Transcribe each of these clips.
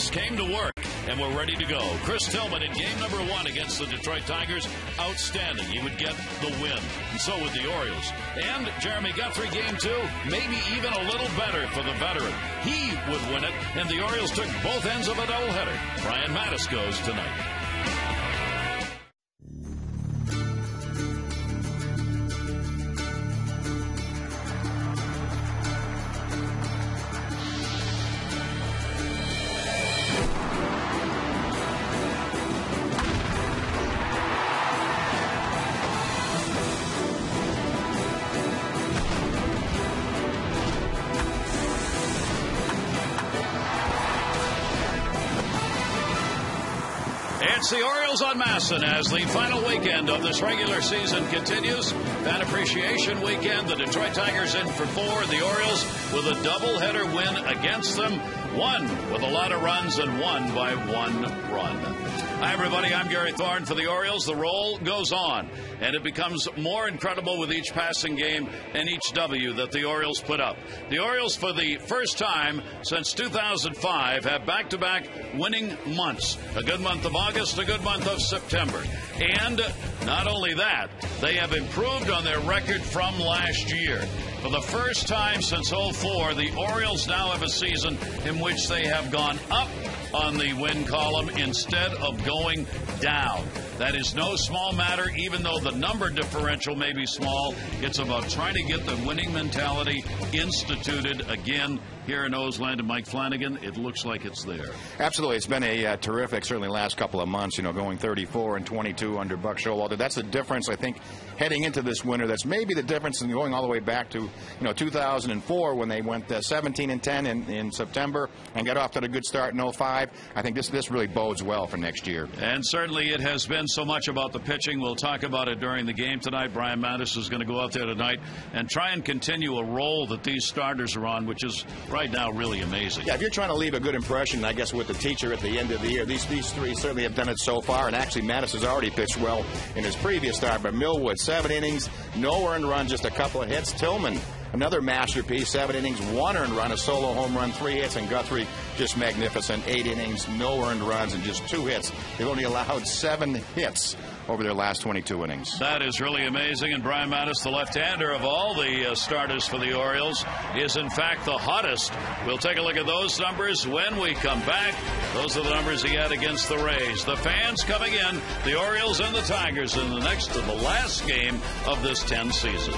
Orioles came to work and were ready to go. Chris Tillman in game number 1 against the Detroit Tigers, outstanding. He would get the win, and so would the Orioles. And Jeremy Guthrie, game 2, maybe even a little better for the veteran. He would win it, and the Orioles took both ends of a doubleheader. Brian Mattis goes tonight. It's the Orioles on Masson as the final weekend of this regular season continues. Fan Appreciation Weekend, the Detroit Tigers in for 4, the Orioles with a doubleheader win against them. One with a lot of runs and one by 1 run. Hi, everybody. I'm Gary Thorne for the Orioles. The roll goes on, and it becomes more incredible with each passing game and each W that the Orioles put up. The Orioles, for the first time since 2005, have back-to-back winning months. A good month of August, a good month of September. And not only that, they have improved on their record from last year. For the first time since 2004, the Orioles now have a season in which they have gone up on the win column instead of going down. That is no small matter, even though the number differential may be small. It's about trying to get the winning mentality instituted again here in Oseland. And Mike Flanagan, it looks like it's there. Absolutely. It's been a terrific, certainly last couple of months, going 34 and 22 under Buck Showalter. That's the difference, I think, heading into this winter. That's maybe the difference in going all the way back to, 2004 when they went 17 and 10 in September and got off to a good start in 05. I think this really bodes well for next year. And certainly it has been so much about the pitching. We'll talk about it during the game tonight. Brian Mattis is going to go out there tonight and try and continue a role that these starters are on, which is right now really amazing. Yeah, if you're trying to leave a good impression, I guess, with the teacher at the end of the year, these three certainly have done it so far. And actually, Mattis has already pitched well in his previous start. But Millwood, 7 innings, no earned run, just a couple of hits. Tillman, another masterpiece, 7 innings, 1 earned run, a solo home run, 3 hits. And Guthrie, just magnificent, 8 innings, no earned runs, and just 2 hits. They've only allowed 7 hits over their last 22 innings. That is really amazing. And Brian Mattis, the left-hander of all the starters for the Orioles, is in fact the hottest. We'll take a look at those numbers when we come back. Those are the numbers he had against the Rays. The fans coming in, the Orioles and the Tigers in the next to the last game of this 10 season.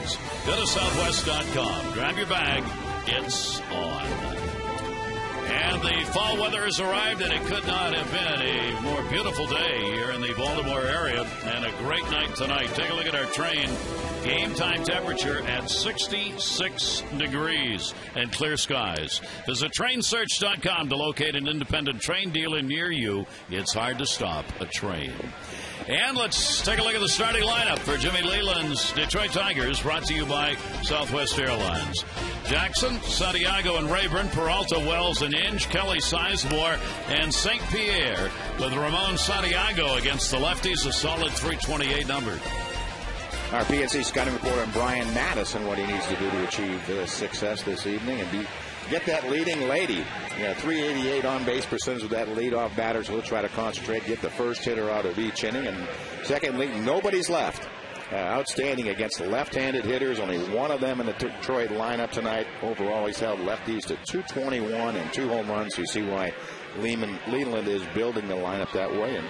Airlines. Go to southwest.com. Grab your bag. It's on. And the fall weather has arrived, and it could not have been a more beautiful day here in the Baltimore area, and a great night tonight. Take a look at our train. Game time temperature at 66 degrees and clear skies. Visit trainsearch.com to locate an independent train dealer near you. It's hard to stop a train. And let's take a look at the starting lineup for Jimmy Leland's Detroit Tigers, brought to you by Southwest Airlines. Jackson, Santiago, and Rayburn, Peralta, Wells, and Inge, Kelly, Sizemore, and St. Pierre, with Ramon Santiago against the lefties, a solid 328 number. Our PNC scouting reporter Brian Madison, what he needs to do to achieve success this evening and get that leading lady. 388 on-base percentage with that leadoff batter, so he'll try to concentrate, get the first hitter out of each inning. And secondly, nobody's left. Outstanding against the left-handed hitters. Only one of them in the Detroit lineup tonight. Overall, he's held lefties to 221 and 2 home runs. So you see why Leland is building the lineup that way.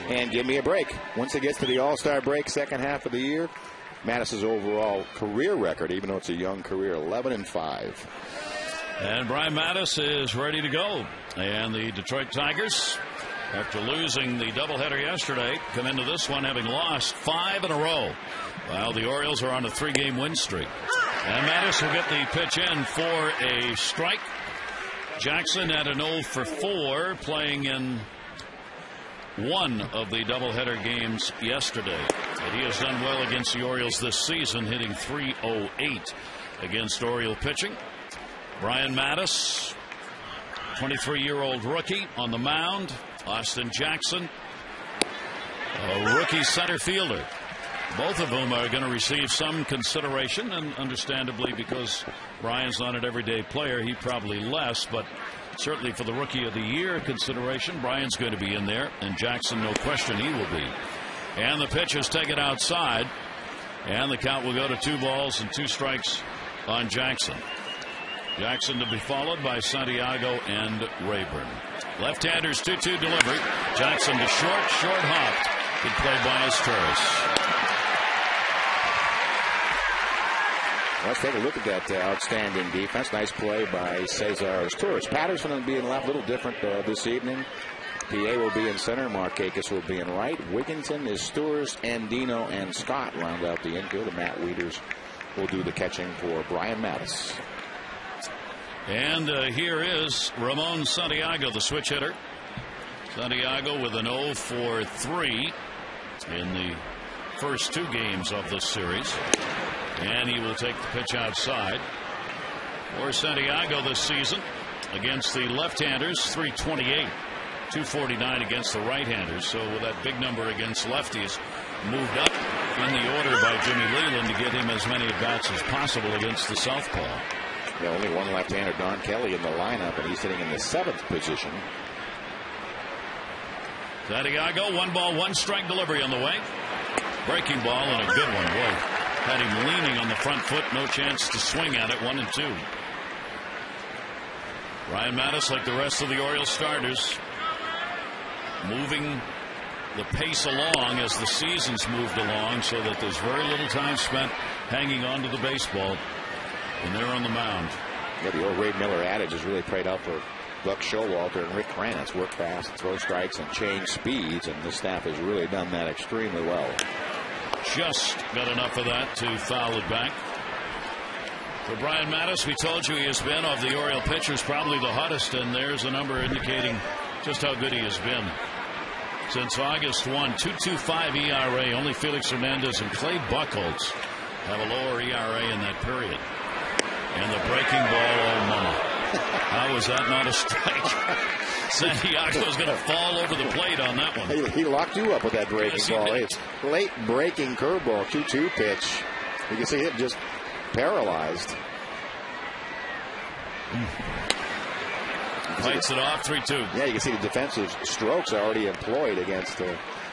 And give me a break. Once it gets to the All-Star break, second half of the year, Mattis's overall career record, even though it's a young career, 11-5. And Brian Mattis is ready to go. And the Detroit Tigers, after losing the doubleheader yesterday, come into this one having lost 5 in a row, while the Orioles are on a 3-game win streak. And Mattis will get the pitch in for a strike. Jackson at an 0 for 4, playing in one of the doubleheader games yesterday. But he has done well against the Orioles this season, hitting .308 against Oriole pitching. Brian Mattis, 23-year-old rookie on the mound. Austin Jackson, a rookie center fielder. Both of whom are going to receive some consideration, and understandably, because Brian's not an everyday player, he probably less, but certainly for the Rookie of the Year consideration, Brian's going to be in there, and Jackson, no question, he will be. And the pitch is taken outside, and the count will go to 2 balls and 2 strikes on Jackson. Jackson to be followed by Santiago and Rayburn. Left-handers 2-2 delivery. Jackson to short hopped. Good play by his Torres. Let's take a look at that outstanding defense. Nice play by Cesar Torres. Patterson will be in left, a little different this evening. PA will be in center. Markakis will be in right. Wigginton is Stewart, Andino, and Scott round out the infield. And Matt Wieters will do the catching for Brian Mattis. And here is Ramon Santiago, the switch hitter. Santiago with an 0 for 3 in the first 2 games of this series. And he will take the pitch outside for Santiago this season against the left-handers, 328, 249 against the right-handers. So with that big number against lefties, moved up in the order by Jimmy Leland to get him as many at-bats as possible against the southpaw. Yeah, only one left-hander, Don Kelly, in the lineup, and he's sitting in the 7th position. Santiago, 1 ball, 1 strike delivery on the way. Breaking ball and a good one. Boy, had him leaning on the front foot. No chance to swing at it. 1-2. Brian Mattis, like the rest of the Orioles starters, moving the pace along as the season's moved along, so that there's very little time spent hanging on to the baseball when they're on the mound. Yeah, the old Ray Miller adage has really played out for Buck Showalter and Rick Kranitz. Work fast, throw strikes, and change speeds, and the staff has really done that extremely well. Just got enough of that to foul it back. For Brian Mattis, we told you he has been, of the Oriole pitchers, probably the hottest, and there's a number indicating just how good he has been. Since August 1, 2.25 ERA. Only Felix Hernandez and Clay Buchholz have a lower ERA in that period. And the breaking ball, oh mama. How is that not a strike? Santiago's going to fall over the plate on that one. He locked you up with that breaking ball. It's late breaking curveball, 2-2 pitch. You can see him just paralyzed. Fights it off, 3-2. Yeah, you can see the defensive strokes already employed against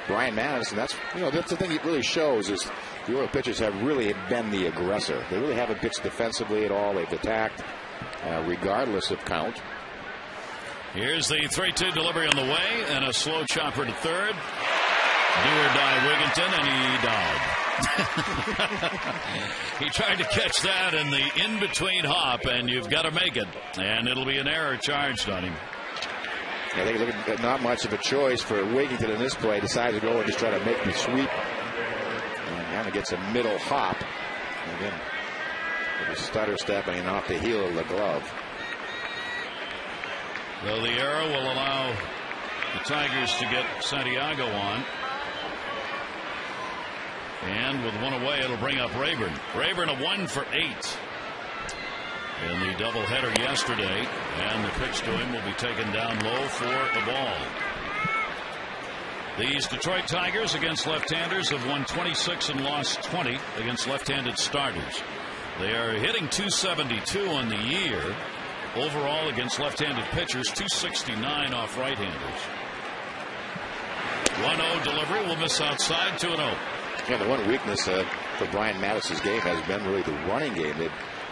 Brian Mattis, and that's the thing it really shows is the Oriole pitchers have really been the aggressor. They really haven't pitched defensively at all. They've attacked regardless of count. Here's the 3-2 delivery on the way, and a slow chopper to third. Do or die Wigginton, and he died. He tried to catch that in the in-between hop, and you've got to make it. And it'll be an error charged on him. I think not much of a choice for Wigington in this play. Decides to go and just try to make the sweep. And kind of gets a middle hop. And again, with a stutter stepping off the heel of the glove. So the error will allow the Tigers to get Santiago on. And with one away, it'll bring up Rayburn. Rayburn a 1 for 8 in the doubleheader yesterday. And the pitch to him will be taken down low for the ball. These Detroit Tigers against left-handers have won 26 and lost 20 against left-handed starters. They are hitting .272 on the year. Overall against left-handed pitchers, .269 off right-handers. 1-0 delivery will miss outside. 2-0. Yeah, the one weakness for Brian Mattis's game has been really the running game. They've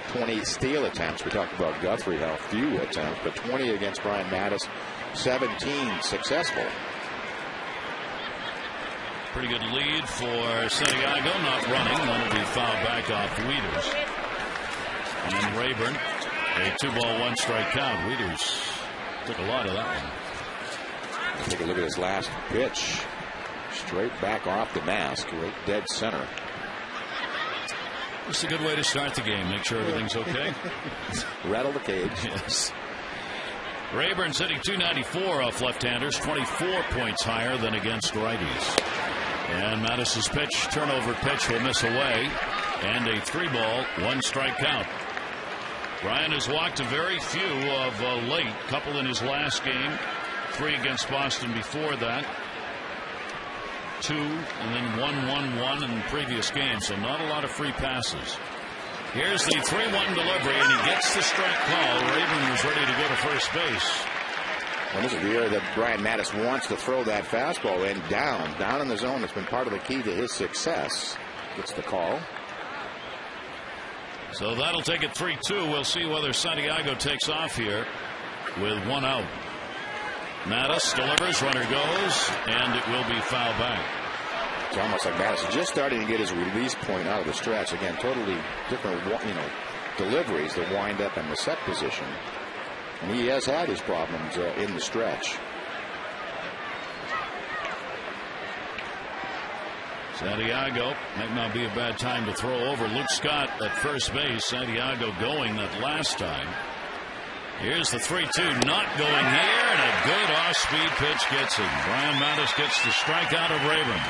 20 steal attempts. We talked about Guthrie, how few attempts, but 20 against Brian Mattis, 17 successful. Pretty good lead for Santiago, not running. That'll be fouled back off Wieters. And Rayburn, a 2-ball, 1-strike count. Wieters took a lot of that one. Take a look at his last pitch. Straight back off the mask, right dead center. It's a good way to start the game. Make sure everything's okay. Rattle the cage. Yes. Rayburn's hitting .294 off left-handers, 24 points higher than against righties. And Mattis's pitch, turnover pitch, will miss away. And a 3-ball, 1-strike count. Brian has walked a very few of late. Couple in his last game. 3 against Boston before that. 2 and then 1-1-1 in the previous game. So not a lot of free passes. Here's the 3-1 delivery, and he gets the strike call. Rayburn was ready to go to first base. And this is the area that Brian Mattis wants to throw that fastball in down in the zone. That's been part of the key to his success. Gets the call. So that'll take it 3-2. We'll see whether Santiago takes off here with 1 out. Mattis delivers, runner goes, and it will be fouled back. It's almost like Mattis is just starting to get his release point out of the stretch. Again, totally different, deliveries that wind up in the set position. And he has had his problems in the stretch. Santiago might not be a bad time to throw over Luke Scott at first base. Santiago going that last time. Here's the 3-2, not going here, and a good off-speed pitch gets him. Brian Mattis gets the strikeout of Rayburn.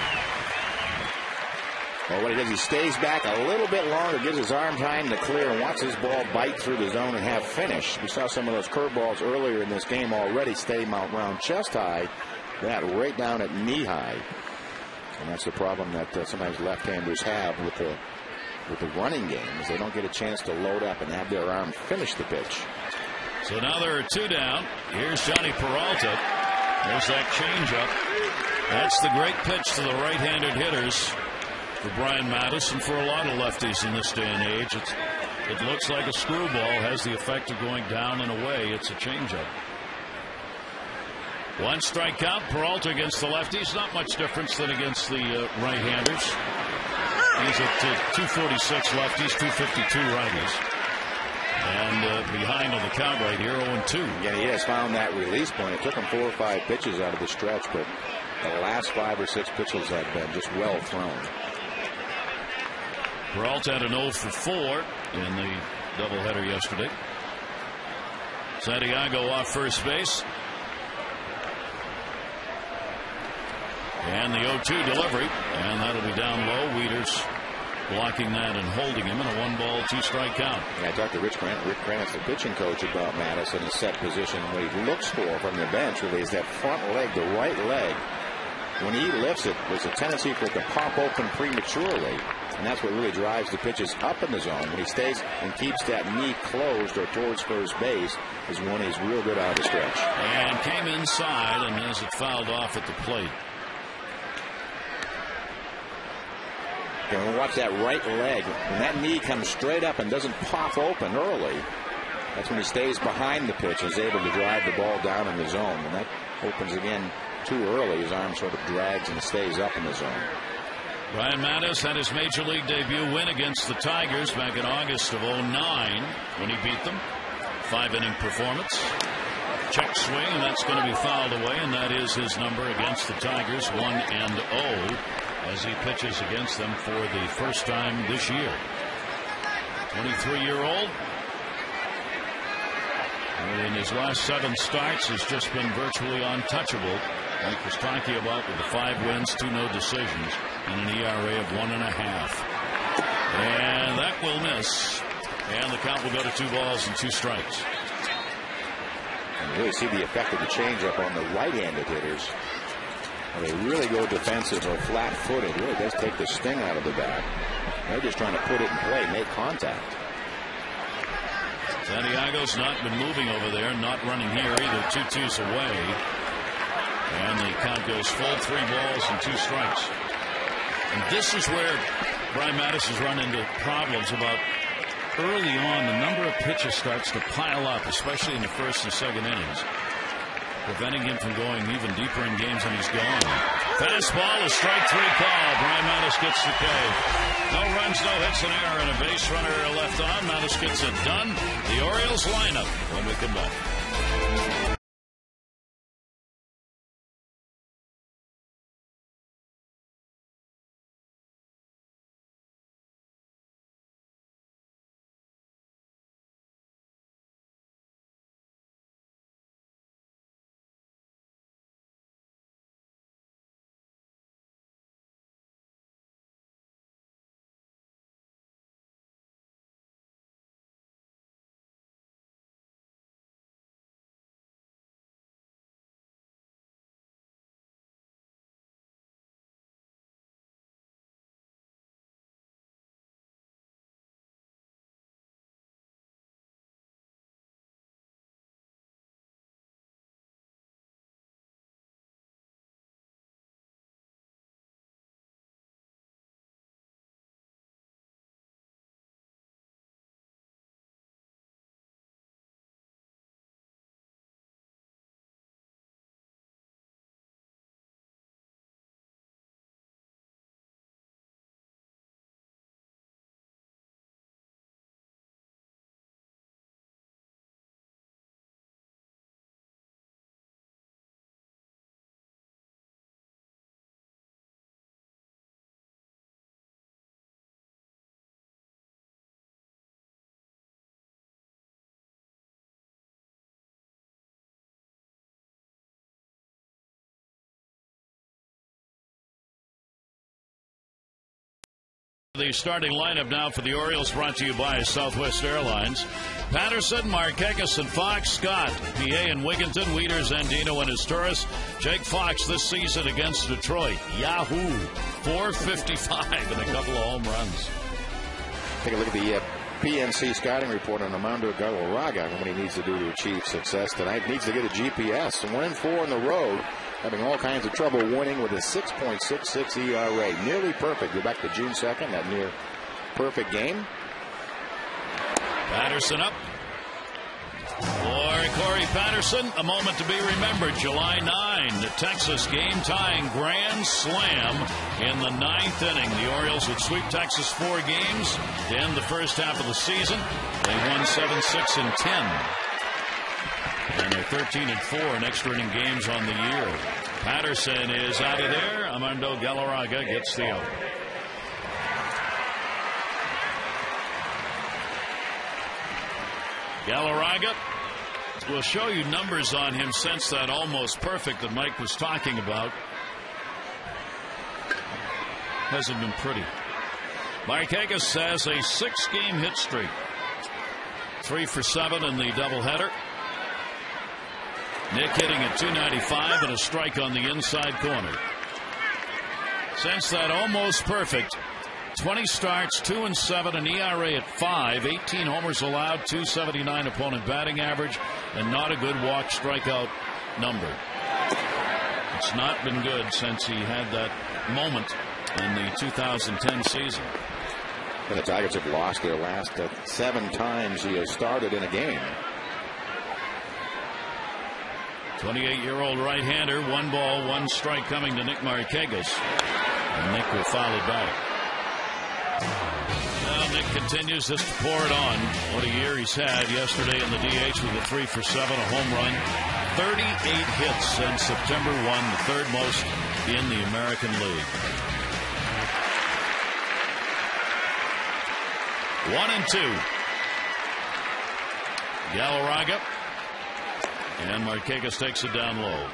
Well, what he does, he stays back a little bit longer, gives his arm time to clear, and watches his ball bite through the zone and have finish. We saw some of those curveballs earlier in this game already stay around chest high, that right down at knee high. And that's the problem that sometimes left-handers have with the running game, is they don't get a chance to load up and have their arm finish the pitch. So now there are 2 down. Here's Johnny Peralta. There's that changeup. That's the great pitch to the right-handed hitters for Brian Mattis and for a lot of lefties in this day and age. It looks like a screwball, has the effect of going down and away. It's a changeup. 1 strike count. Peralta against the lefties. Not much difference than against the right-handers. He's at 246 lefties, 252 righties. And behind on the count right here, 0-2. Yeah, he has found that release point. It took him 4 or 5 pitches out of the stretch, but the last 5 or 6 pitches have been just well thrown. Peralta had an 0 for 4 in the doubleheader yesterday. Santiago off first base. And the 0-2 delivery, and that'll be down low. Wieters blocking that and holding him in a 1-ball, 2-strike count. Yeah, I talked to Rick Krantz, the pitching coach, about Mattis in his set position. What he looks for from the bench really is that front leg, the right leg. When he lifts it, there's a tendency for it to pop open prematurely, and that's what really drives the pitches up in the zone. When he stays and keeps that knee closed or towards first base is when he's real good out of the stretch. And came inside and has it fouled off at the plate. And watch that right leg. When that knee comes straight up and doesn't pop open early, that's when he stays behind the pitch and is able to drive the ball down in the zone. When that opens again too early, his arm sort of drags and stays up in the zone. Brian Mattis had his major league debut win against the Tigers back in August of '09 when he beat them. 5-inning performance. Check swing, and that's going to be fouled away, and that is his number against the Tigers, 1-0, as he pitches against them for the first time this year. 23-year-old. In his last 7 starts has just been virtually untouchable. Mike was talking about with the 5 wins, 2 no decisions, and an ERA of 1.5. And that will miss. And the count will go to 2 balls and 2 strikes. You really see the effect of the changeup on the right-handed hitters. When they really go defensive or flat-footed, it really does take the sting out of the bat. They're just trying to put it in play, make contact. Santiago's not been moving over there, not running here either. 2-2s away. And the count goes full, 3 balls and 2 strikes. And this is where Brian Mattis has run into problems about early on. The number of pitches starts to pile up, especially in the first and second innings, preventing him from going even deeper in games than he's gone. Fastball, a strike 3 call. Brian Mattis gets the K. No runs, no hits, an error, and a base runner left on. Mattis gets it done. The Orioles lineup when we come back. The starting lineup now for the Orioles, brought to you by Southwest Airlines. Patterson, Markakis, and Fox, Scott, PA and Wigginton, Wieters, Andino, and Asturias. Jake Fox this season against Detroit. Yahoo! 455 and a couple of home runs. Take a look at the PNC scouting report on Armando Galarraga and what he needs to do to achieve success tonight. Needs to get a GPS. 1-4 on the road. Having all kinds of trouble winning with a 6.66 ERA. Nearly perfect. Go back to June 2nd, that near perfect game. Patterson up. For Corey Patterson, a moment to be remembered. July 9, the Texas game-tying grand slam in the 9th inning. The Orioles would sweep Texas 4 games to end the first half of the season. They won 7, 6, and 10. And they're 13-4 in extra inning games on the year. Patterson is out of there. Armando Galarraga gets the out. Galarraga will show you numbers on him since that almost perfect that Mike was talking about. Hasn't been pretty. Markakis has a 6-game hit streak. 3 for 7 in the doubleheader. Nick hitting at .295 and a strike on the inside corner. Since that almost perfect, 20 starts, 2-7, an ERA at 5, 18 homers allowed, .279 opponent batting average, and not a good walk strikeout number. It's not been good since he had that moment in the 2010 season. And the Tigers have lost their last 7 times he has started in a game. 28-year-old right-hander, 1 ball, 1 strike coming to Nick Markakis. And Nick will foul it back. Now Nick continues just to pour it on. What a year he's had. Yesterday in the DH with a 3 for 7, a home run. 38 hits since September 1, the third most in the American League. 1-2. Galarraga. And Markakis takes it down low.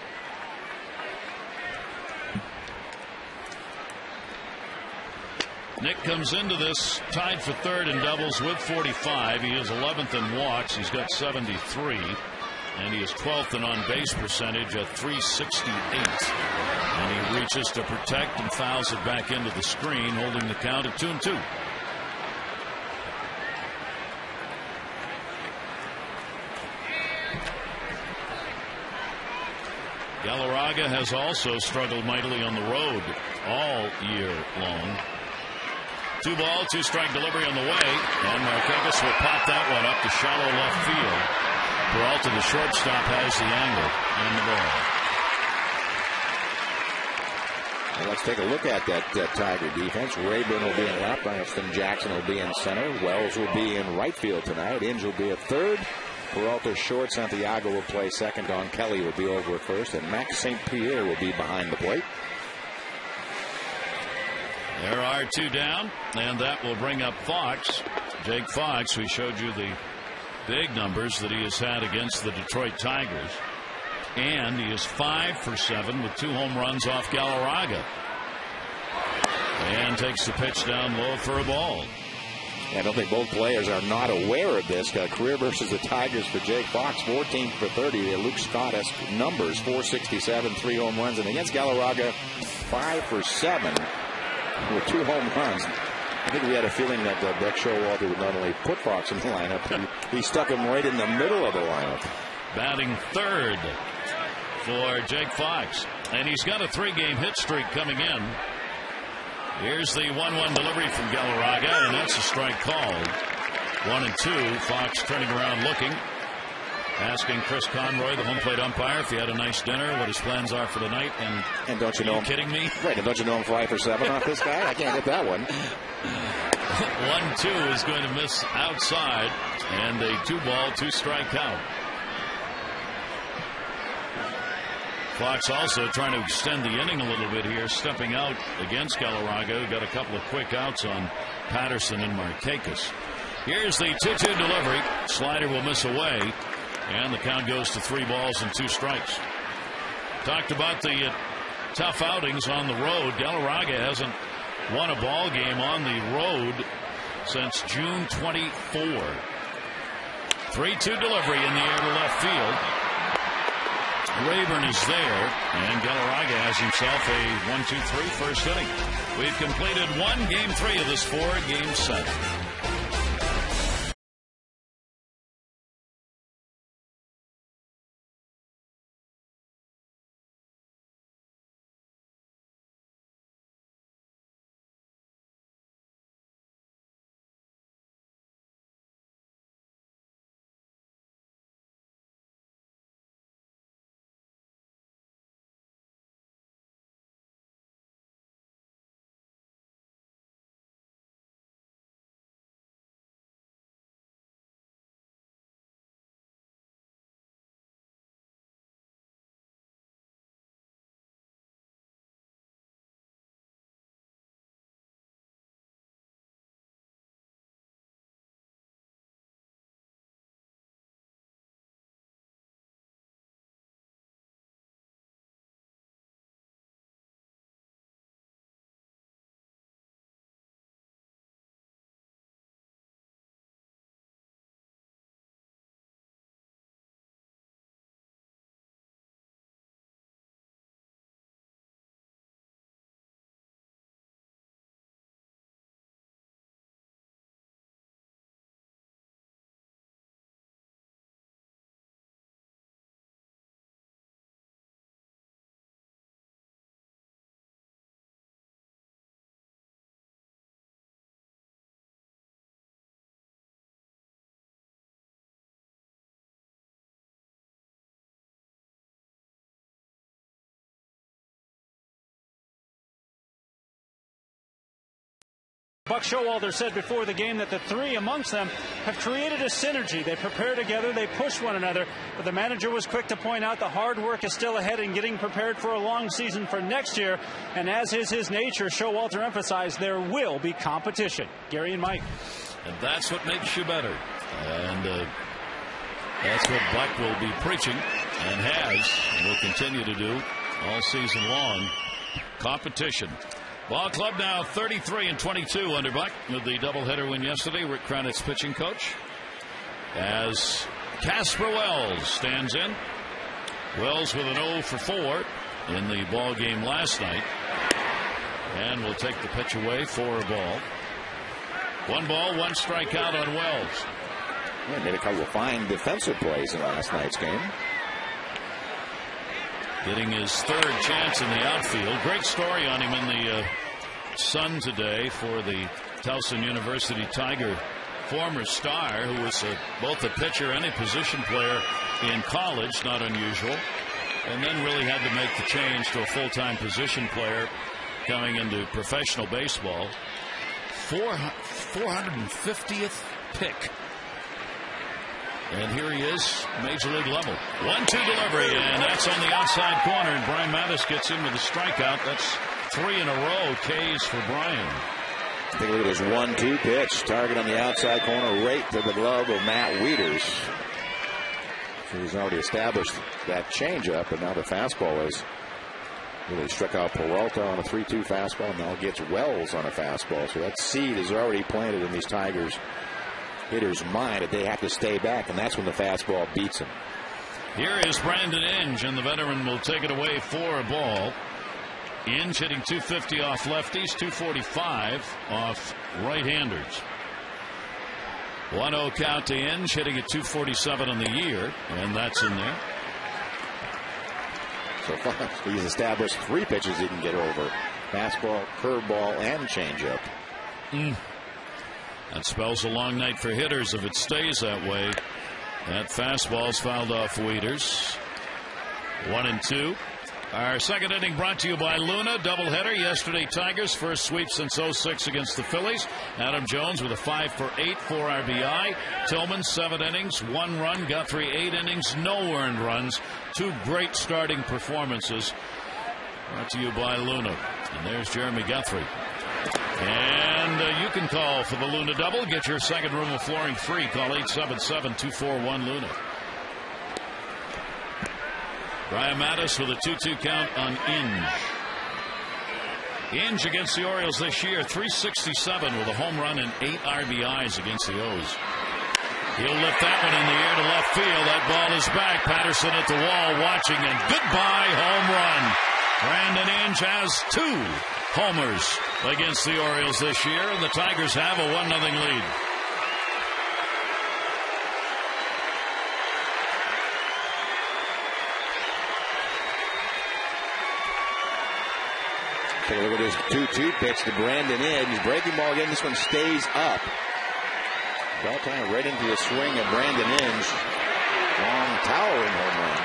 Nick comes into this tied for third in doubles with 45. He is 11th in walks. He's got 73. And he is 12th in on-base percentage at 368. And he reaches to protect and fouls it back into the screen, holding the count at 2-2. Galarraga has also struggled mightily on the road all year long. 2-ball, 2-strike delivery on the way, and Markakis will pop that one up to shallow left field. Peralta, the shortstop, has the angle and the ball. Well, let's take a look at that Tiger defense. Rayburn will be in left. Braxton Jackson will be in center. Wells will be in right field tonight. Inge will be at third. Peralta short. Santiago will play second. Don Kelly will be over at first. And Max St. Pierre will be behind the plate. There are 2 down, and that will bring up Fox. Jake Fox, we showed you the big numbers that he has had against the Detroit Tigers. And he is 5 for 7 with 2 home runs off Galarraga. And takes the pitch down low for a ball. I don't think both players are not aware of this. Career versus the Tigers for Jake Fox, 14 for 30. Luke Scott-esque numbers, 467, 3 home runs. And against Galarraga, 5 for 7 with 2 home runs. I think we had a feeling that Breck Showalter would not only put Fox in the lineup, he stuck him right in the middle of the lineup. Batting third for Jake Fox. And he's got a 3-game hit streak coming in. Here's the 1-1 delivery from Galarraga, and that's a strike called. 1-2. Fox turning around looking, asking Chris Conroy, the home plate umpire, if he had a nice dinner, what his plans are for the night. And don't you know him kidding me? Right, and don't you know I'm 5 for 7 off this guy? I can't get that one. 1-2 is going to miss outside, and a 2-ball, 2-strike count. Fox also trying to extend the inning a little bit here, stepping out against Galarraga. Got a couple of quick outs on Patterson and Markakis. Here's the 2-2 delivery. Slider will miss away, and the count goes to 3 balls and 2 strikes. Talked about the tough outings on the road. Galarraga hasn't won a ball game on the road since June 24. 3-2 delivery in the air to left field. Rayburn is there, and Galarraga has himself a 1-2-3 first inning. We've completed Game 3 of this 4-game set. Buck Showalter said before the game that the three amongst them have created a synergy. They prepare together, they push one another, but the manager was quick to point out the hard work is still ahead in getting prepared for a long season for next year, and as is his nature, Showalter emphasized there will be competition. Gary and Mike. And that's what makes you better. And that's what Buck will be preaching and has and will continue to do all season long. Competition. Ball club now 33-22 under Buck with the doubleheader win yesterday. Rick Kranitz pitching coach as Casper Wells stands in. Wells with an 0 for 4 in the ball game last night, and will take the pitch away for a ball. 1 ball, 1 strikeout on Wells. Yeah, made a couple of fine defensive plays in last night's game. Getting his 3rd chance in the outfield. Great story on him in the Sun today for the Towson University Tiger former star who was both a pitcher and a position player in college, not unusual, and then really had to make the change to a full-time position player coming into professional baseball. 450th pick. And here he is, major league level. 1-2 delivery, and that's on the outside corner, and Brian Mattis gets him with a strikeout. That's 3 in a row Ks for Brian. Take a look at his 1-2 pitch. Target on the outside corner, right to the glove of Matt Wieters. So he's already established that changeup, but now the fastball is really struck out Peralta on a 3-2 fastball. Now gets Wells on a fastball. So that seed is already planted in these Tigers hitters' mind that they have to stay back, and that's when the fastball beats him. Here is Brandon Inge, and the veteran will take it away for a ball. Inge hitting .250 off lefties, .245 off right-handers. 1-0 count to Inge, hitting at .247 on the year, and that's in there. So far, he's established 3 pitches he can get over: fastball, curveball, and changeup. That spells a long night for hitters if it stays that way. That fastball's fouled off Wieters. 1-2. Our second inning brought to you by Luna. Doubleheader yesterday. Tigers first sweep since 06 against the Phillies. Adam Jones with a 5 for 8, 4 RBI. Tillman 7 innings, 1 run. Guthrie 8 innings, no earned runs. 2 great starting performances. Brought to you by Luna. And there's Jeremy Guthrie. And you can call for the Luna double. Get your second room of flooring free. Call 877-241-LUNA. Brian Mattis with a 2-2 count on Inge. Inge against the Orioles this year, .367 with a home run and 8 RBIs against the O's. He'll lift that one in the air to left field. That ball is back. Patterson at the wall watching, and goodbye home run. Brandon Inge has 2 homers against the Orioles this year, and the Tigers have a 1-0 lead. Take a look at his 2-2 pitch to Brandon Inge. Breaking ball again. This one stays up. Ball time right into the swing of Brandon Inge. Long, towering home run.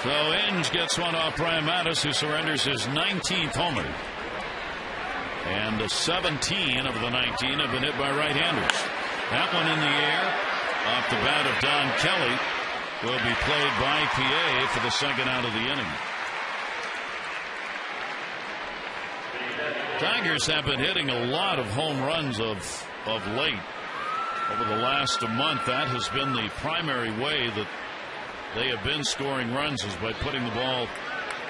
So Inge gets one off Brian Mattis, who surrenders his 19th homer. And 17 of the 19 have been hit by right-handers. That one in the air off the bat of Don Kelly will be played by PA for the second out of the inning. Tigers have been hitting a lot of home runs of late. Over the last month, that has been the primary way that they have been scoring runs, is by putting the ball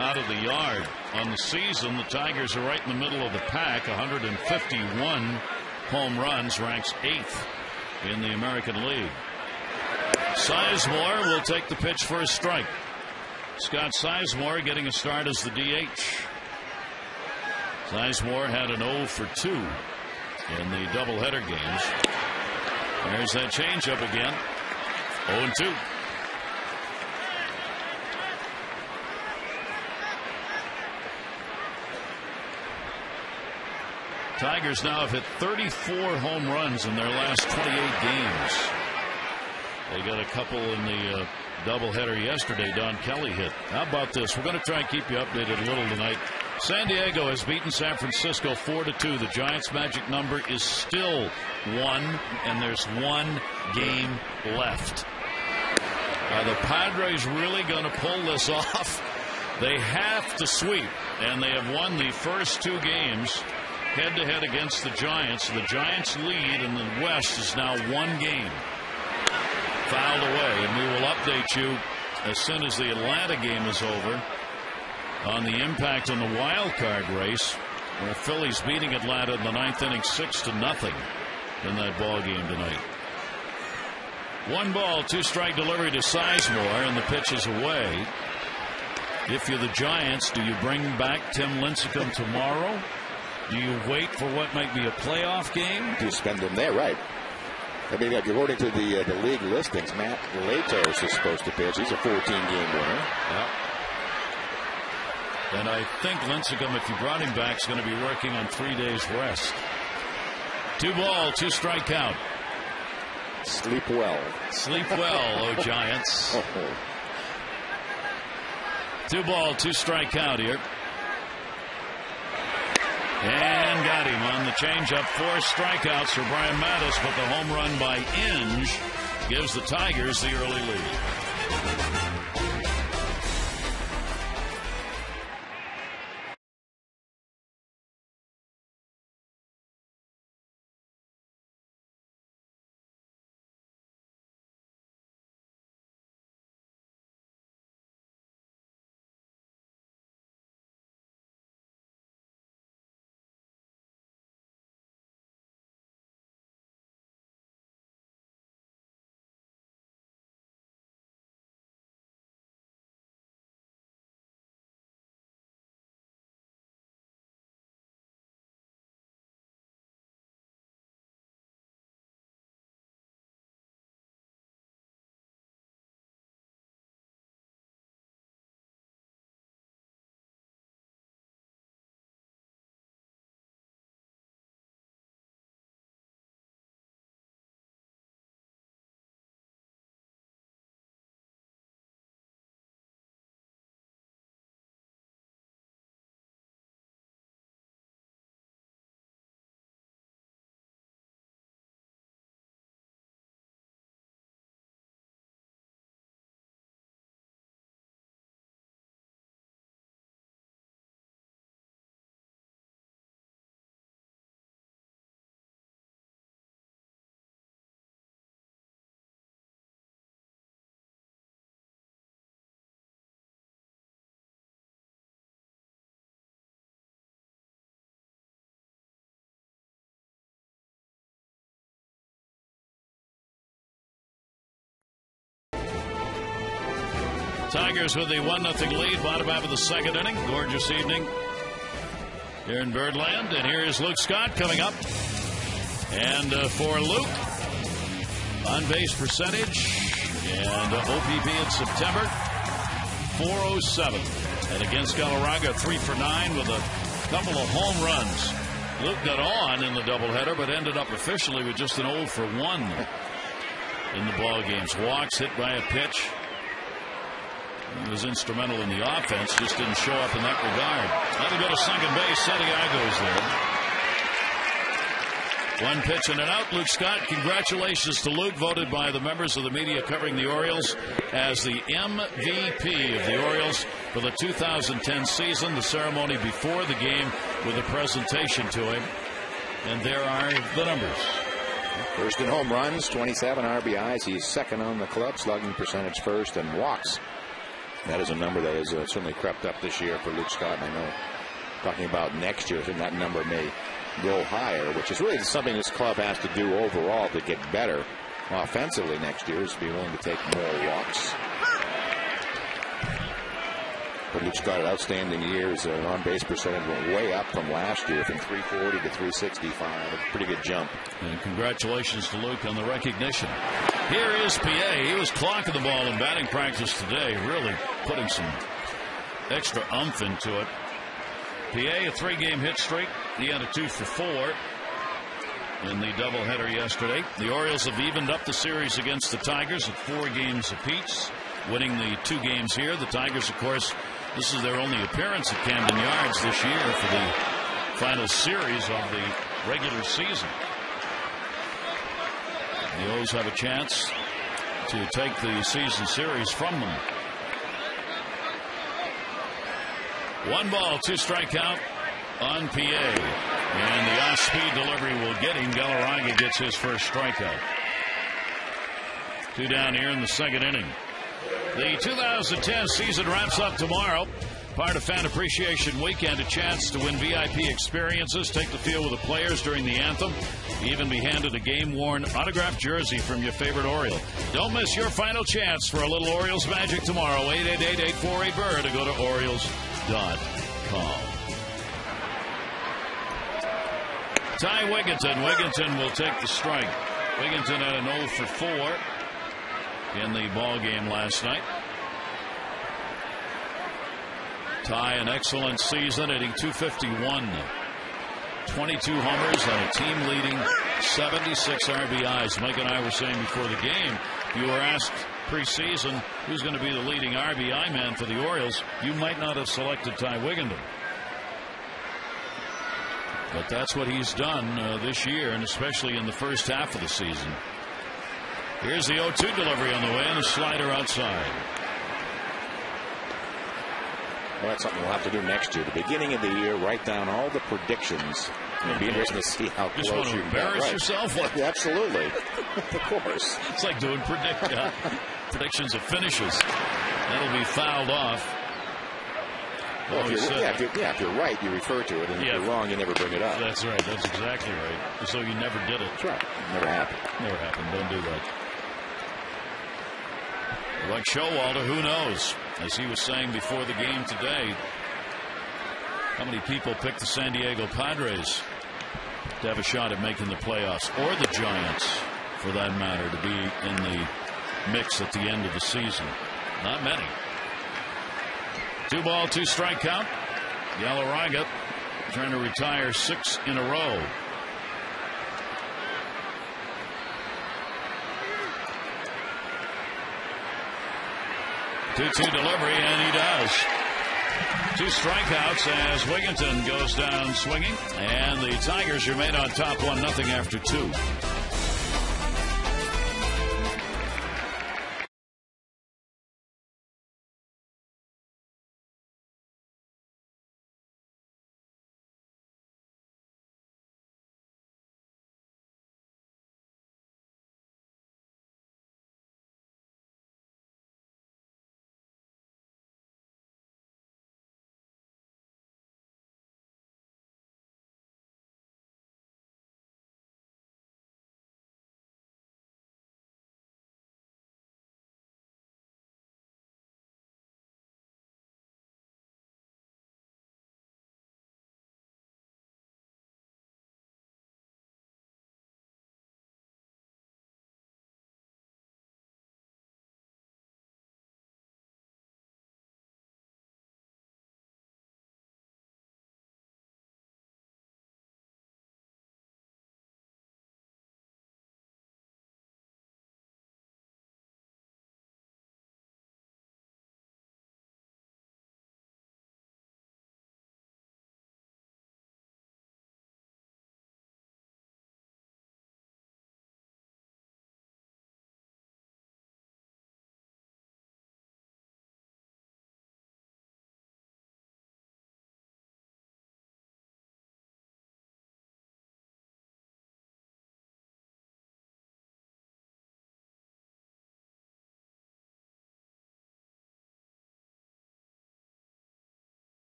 out of the yard. On the season, the Tigers are right in the middle of the pack. 151 home runs, ranks 8th in the American League. Sizemore will take the pitch for a strike. Scott Sizemore getting a start as the DH. Sizemore had an 0 for 2 in the doubleheader games. There's that changeup again. 0-2. Tigers now have hit 34 home runs in their last 28 games. They got a couple in the doubleheader yesterday. Don Kelly hit. How about this? We're going to try and keep you updated a little tonight. San Diego has beaten San Francisco 4-2. The Giants' magic number is still 1, and there's 1 game left. Are the Padres really going to pull this off? They have to sweep, and they have won the first 2 games head-to-head against the Giants. The Giants' lead in the West is now 1 game. Fouled away, and we will update you as soon as the Atlanta game is over on the impact on the wild card race, where Phillies beating Atlanta in the 9th inning 6-0 in that ball game tonight. 1 ball, 2 strike delivery to Sizemore, and the pitch is away. If you're the Giants, do you bring back Tim Lincecum tomorrow? Do you wait for what might be a playoff game? Do you spend him there, right? I mean, according to the league listings, Matt Latos is supposed to pitch. He's a 14-game winner. Yeah. And I think Lincecum, if you brought him back, is going to be working on 3 days rest. 2 ball, 2 strike count. Sleep well. Sleep well, oh Giants. 2 ball, 2 strike count here. And got him on the changeup. 4 strikeouts for Brian Mattis, but the home run by Inge gives the Tigers the early lead. Tigers with a 1-0 lead, bottom half of the 2nd inning. Gorgeous evening here in Birdland. And here is Luke Scott coming up. And for Luke, on base percentage and OPP in September, 407. And against Galarraga, 3 for 9 with a couple of home runs. Luke got on in the doubleheader, but ended up officially with just an 0 for 1 in the ball games. Walks, hit by a pitch. He was instrumental in the offense, just didn't show up in that regard. That'll go to second base. Santiago's there. 1 pitch and an out. Luke Scott, congratulations to Luke, voted by the members of the media covering the Orioles as the MVP of the Orioles for the 2010 season. The ceremony before the game with a presentation to him. And there are the numbers. First in home runs, 27 RBIs. He's second on the club, slugging percentage first, and walks. That is a number that has certainly crept up this year for Luke Scott. And I know, talking about next year, that number may go higher, which is really something this club has to do overall to get better offensively next year, is to be willing to take more walks. But Luke's got an outstanding year. His on-base percentage went way up from last year, from 340 to 365. A pretty good jump. And congratulations to Luke on the recognition. Here is PA. He was clocking the ball in batting practice today, really putting some extra oomph into it. PA, a 3-game hit streak. He had a 2 for 4. in the doubleheader yesterday. The Orioles have evened up the series against the Tigers at 4 games apiece, winning the 2 games here. The Tigers, of course, this is their only appearance at Camden Yards this year for the final series of the regular season. The O's have a chance to take the season series from them. 1 ball, 2 strike count on PA. And the off-speed delivery will get him. Galarraga gets his first strikeout. 2 down here in the second inning. The 2010 season wraps up tomorrow. Part of Fan Appreciation Weekend, a chance to win VIP experiences, take the field with the players during the anthem, even be handed a game-worn autographed jersey from your favorite Oriole. Don't miss your final chance for a little Orioles magic tomorrow. 888-848-BIRD to go to Orioles.com. Ty Wigginton. Wigginton will take the strike. Wigginton had an 0 for 4 in the ball game last night. Ty, an excellent season, hitting .251, 22 homers, and a team-leading 76 RBIs. Mike and I were saying before the game, if you were asked preseason who's going to be the leading RBI man for the Orioles, you might not have selected Ty Wigginton. But that's what he's done this year, and especially in the first half of the season. Here's the 0-2 delivery on the way, and a slider outside. Well, that's something we'll have to do next year. The beginning of the year, write down all the predictions. It'll be interesting to see how close you want to embarrass yourself. Yeah, absolutely. Of course. It's like doing predictions of finishes. That'll be fouled off. Well, if you're right, you refer to it, and if you're wrong, you never bring it up. That's right. That's exactly right. So you never did it. That's right. Never happened. Never happened. Don't do that. Like Showalter, who knows? As he was saying before the game today, how many people picked the San Diego Padres to have a shot at making the playoffs, or the Giants, for that matter, to be in the mix at the end of the season? Not many. 2 ball, 2 strike count. Galarraga trying to retire 6 in a row. Two delivery, and he does. 2 strikeouts as Wigginton goes down swinging, and the Tigers remain on top 1-0 after 2.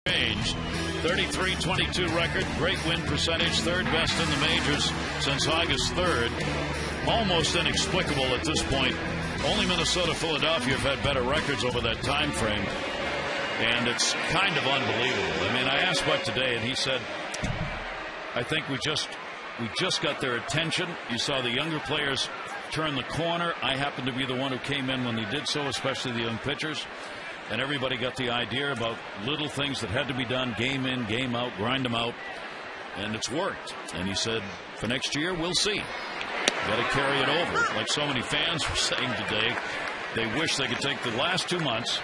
Changed. 33-22 record, great win percentage, 3rd best in the majors since August 3rd. Almost inexplicable at this point. Only Minnesota, Philadelphia have had better records over that time frame, and it's kind of unbelievable. I mean, I asked Buck today, and he said, I think we just got their attention. You saw the younger players turn the corner. I happened to be the one who came in when they did so, especially the young pitchers. And everybody got the idea about little things that had to be done, game in, game out, grind them out. and it's worked. And he said, for next year, we'll see. Got to carry it over. Like so many fans were saying today, they wish they could take the last 2 months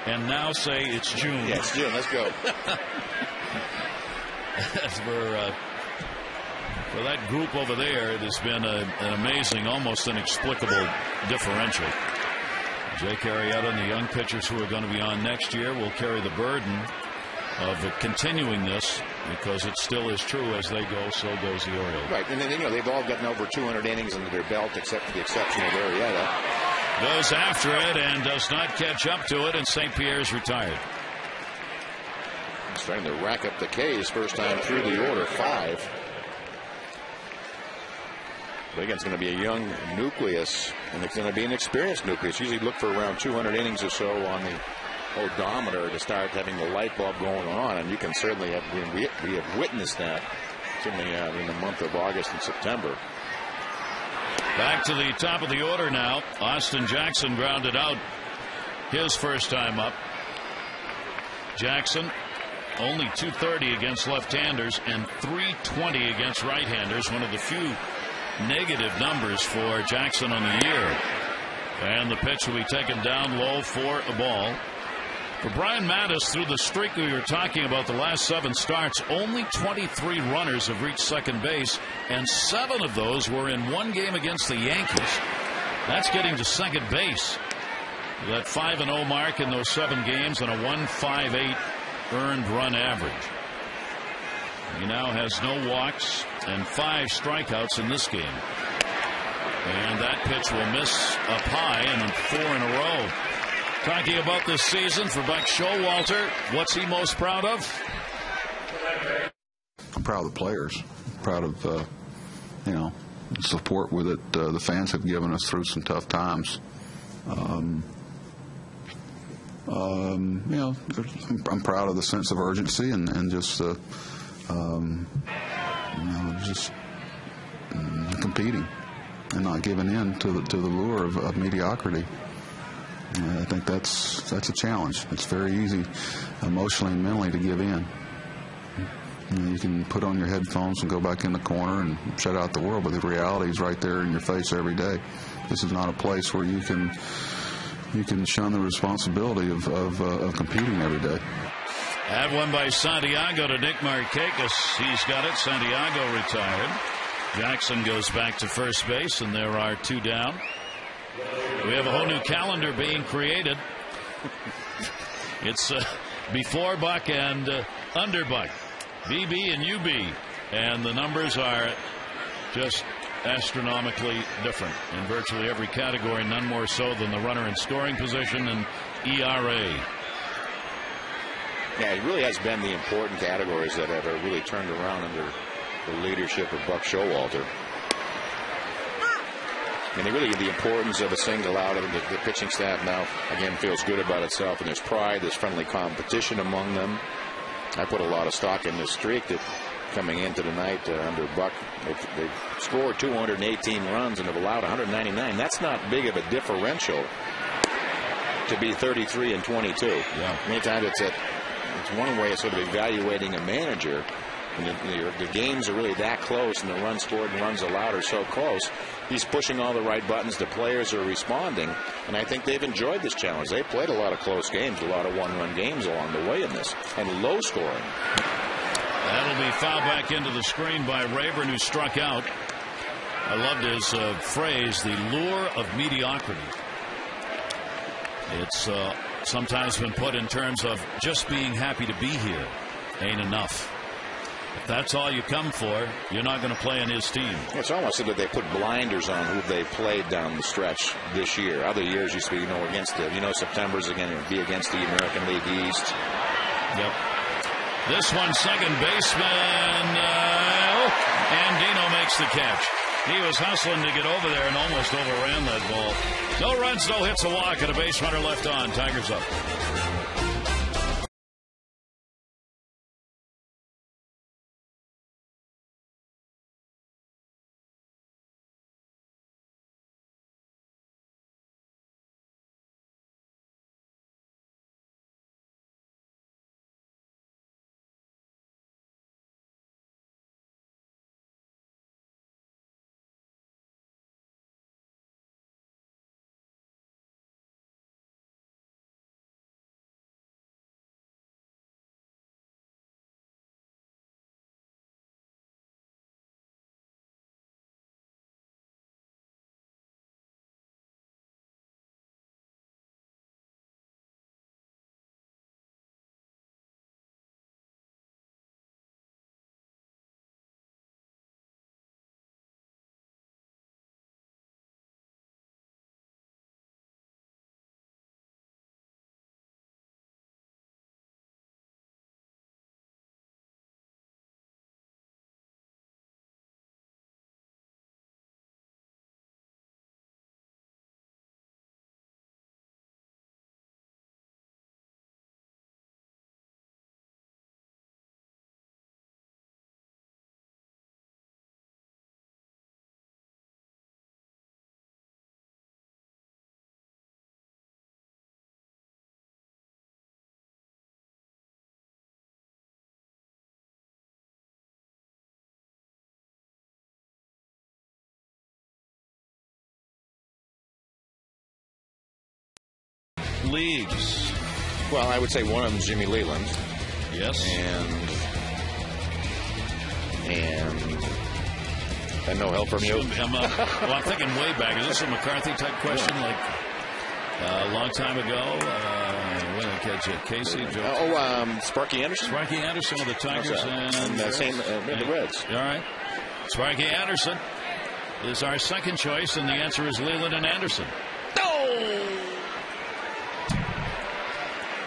and now say it's June. Yes, June. Let's go. For that group over there, it has been an amazing, almost inexplicable differential. Jake Arrieta and the young pitchers who are going to be on next year will carry the burden of continuing this, because it still is true, as they go, so goes the Orioles. Right, and then they've all gotten over 200 innings under their belt, except for the exception of Arrieta. Goes after it and does not catch up to it, and St. Pierre's retired. He's trying to rack up the K's first time through the order, 5. But again, it's going to be a young nucleus, and it's going to be an experienced nucleus. Usually look for around 200 innings or so on the odometer to start having the light bulb going on, and you can certainly have, we have witnessed that certainly in the month of August and September. Back to the top of the order now. Austin Jackson grounded out his first time up. Jackson only .230 against left-handers and .320 against right-handers, one of the few negative numbers for Jackson on the year. And the pitch will be taken down low for a ball. For Brian Mattis, through the streak we were talking about, the last 7 starts, only 23 runners have reached second base, and 7 of those were in one game against the Yankees. That's getting to second base. That 5-0 mark in those 7 games and a 1.58 earned run average. He now has no walks and 5 strikeouts in this game. And that pitch will miss up high, and 4 in a row. Talking about this season for Buck Showalter, what's he most proud of? I'm proud of the players. I'm proud of the support with it. The fans have given us through some tough times. I'm proud of the sense of urgency and just just competing and not giving in to the lure of mediocrity. I think that's a challenge. It's very easy emotionally and mentally to give in. You can put on your headphones and go back in the corner and shut out the world, but the reality is right there in your face every day. This is not a place where you can shun the responsibility of competing every day. That one by Santiago to Nick Markakis. He's got it. Santiago retired. Jackson goes back to first base, and there are 2 down. We have a whole new calendar being created. It's before Buck and under Buck, BB and UB, and the numbers are just astronomically different in virtually every category, none more so than the runner in scoring position and ERA. Yeah, it really has been the important categories that have really turned around under the leadership of Buck Showalter. And really the importance of a single out. The pitching staff now, again, feels good about itself, and there's pride, there's friendly competition among them. I put a lot of stock in this streak that coming into tonight under Buck. They've scored 218 runs and have allowed 199. That's not big of a differential to be 33 and 22. Yeah. Many times it's one way of sort of evaluating a manager. And the games are really that close, and the runs scored and runs allowed are so close. He's pushing all the right buttons. The players are responding, and I think they've enjoyed this challenge. They played a lot of close games, a lot of one-run games along the way in this, and low scoring. That'll be fouled back into the screen by Rayburn, who struck out. I loved his phrase, the lure of mediocrity. It's sometimes been put in terms of just being happy to be here ain't enough. If that's all you come for, you're not going to play in his team. It's almost as if they put blinders on who they played down the stretch this year. Other years used to be, against September's again, it would be against the American League East. Yep. This one, second baseman, and Dino makes the catch. He was hustling to get over there and almost overran that ball. No runs, no hits, a walk, and a base runner left on. Tigers up. leagues. Well, I would say one of them is Jimmy Leland. Yes. And no help from you. I'm thinking way back. Is this a McCarthy type question? Yeah. Like a long time ago? When did I catch it? Casey? Sparky Anderson? Sparky Anderson of the Tigers and the Reds. All right. Sparky Anderson is our second choice, and the answer is Leland and Anderson. Oh!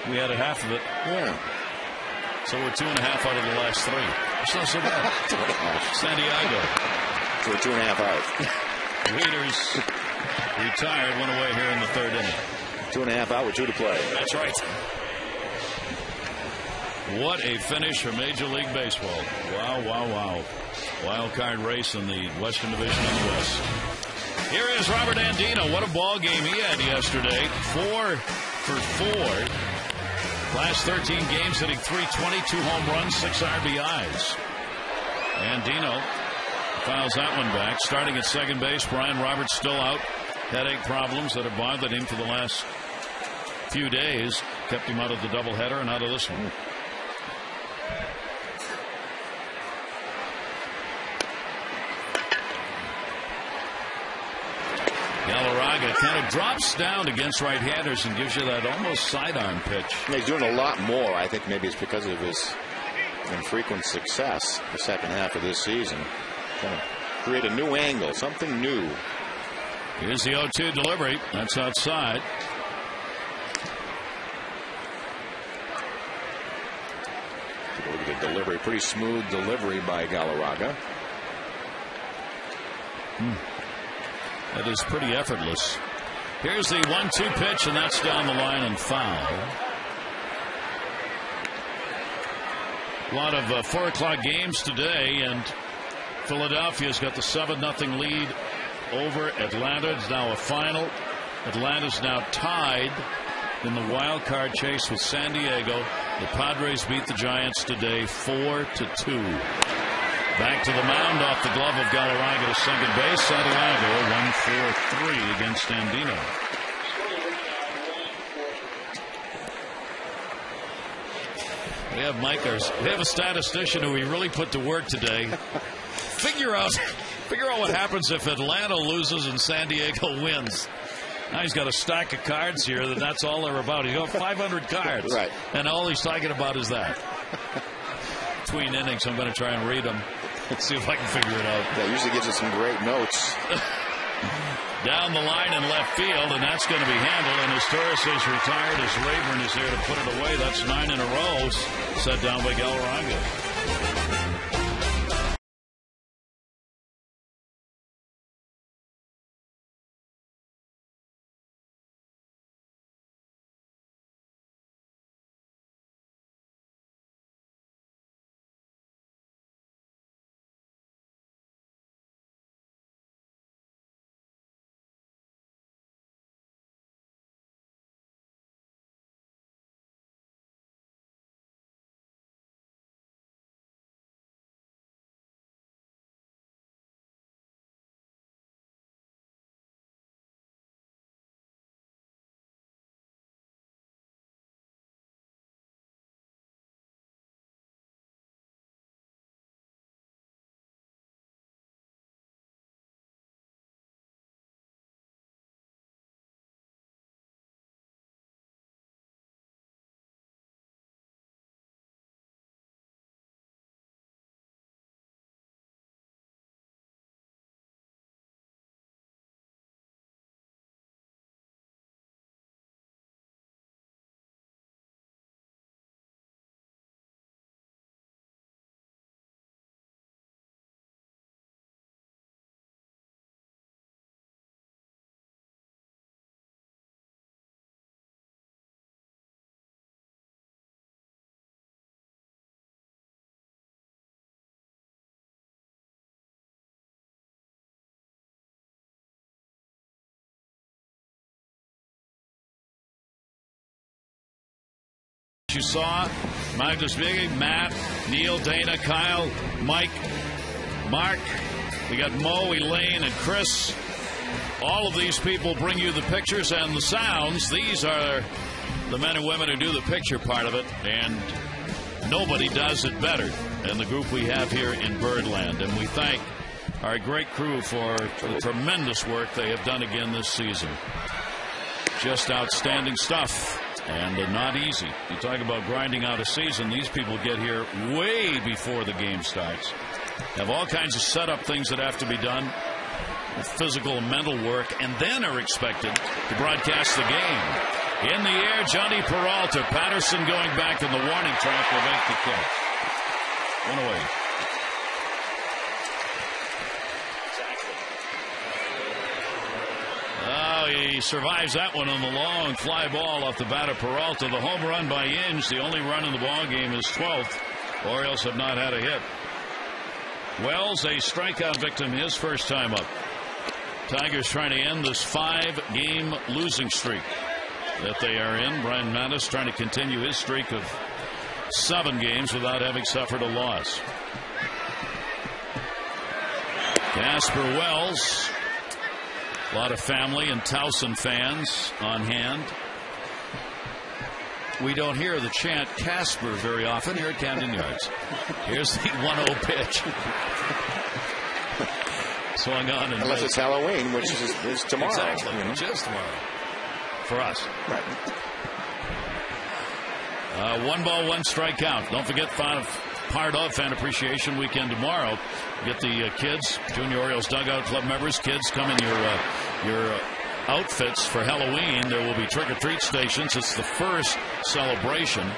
We had a half of it. Yeah. So we're 2.5 out of the last 3. It's not so bad. San Diego. So we're 2.5 out. Leaders retired, went away here in the 3rd inning. 2.5 out with 2 to play. That's right. What a finish for Major League Baseball. Wow, wow, wow. Wild card race in the Western Division in the West. Here is Robert Andino. What a ball game he had yesterday. 4 for 4. Last 13 games, hitting .320, 2 home runs, 6 RBIs. Andino fouls that one back. Starting at second base, Brian Roberts still out. Headache problems that have bothered him for the last few days. Kept him out of the doubleheader and out of this one. Galarraga kind of drops down against right-handers and gives you that almost sidearm pitch. He's doing a lot more. I think maybe it's because of his infrequent success the second half of this season. Trying to create a new angle, something new. Here's the 0-2 delivery. That's outside. Look at the delivery. Pretty smooth delivery by Galarraga. That is pretty effortless. Here's the 1-2 pitch, and that's down the line and foul. A lot of 4 o'clock games today, and Philadelphia's got the 7-0 lead over Atlanta. It's now a final. Atlanta's now tied in the wild card chase with San Diego. The Padres beat the Giants today 4-2. Back to the mound off the glove of Galarraga to second base. Santiago 1-for-3 against Andino. We have a statistician who we really put to work today. Figure out what happens if Atlanta loses and San Diego wins. Now he's got a stack of cards here. That's all they're about. He's got 500 cards. Right. And all he's talking about is that. Between innings, I'm going to try and read them. Let's see if I can figure it out. That usually gives us some great notes. Down the line in left field, and that's going to be handled. And as Torres is retired, as Rayburn is there to put it away. That's 9 in a row, set down by Galarraga. You saw Magnus Biggie, Matt, Neil, Dana, Kyle, Mike, Mark. We got Mo, Elaine, and Chris. All of these people bring you the pictures and the sounds. These are the men and women who do the picture part of it, and nobody does it better than the group we have here in Birdland. And we thank our great crew for the tremendous work they have done again this season. Just outstanding stuff, and not easy. You talk about grinding out a season, these people get here way before the game starts. Have all kinds of setup things that have to be done, physical and mental work, and then are expected to broadcast the game. In the air, Johnny Peralta. Patterson going back in the warning track will make the catch. One away. Oh, he survives that one on the long fly ball off the bat of Peralta. The home run by Inge, the only run in the ball game, is 12th. Orioles have not had a hit. Wells, a strikeout victim, his first time up. Tigers trying to end this 5-game losing streak that they are in. Brian Mattis trying to continue his streak of 7 games without having suffered a loss. Casper Wells. A lot of family and Towson fans on hand. We don't hear the chant Casper very often here at Camden Yards. Here's the 1-0 pitch. Swung on and unless it's Halloween, which is tomorrow. Exactly, which is tomorrow. For us. Right. 1 ball, 1 strikeout. Don't forget part of Fan Appreciation Weekend tomorrow. Get the kids, Junior Orioles Dugout Club members, kids come in your outfits for Halloween. There will be trick-or-treat stations. It's the first celebration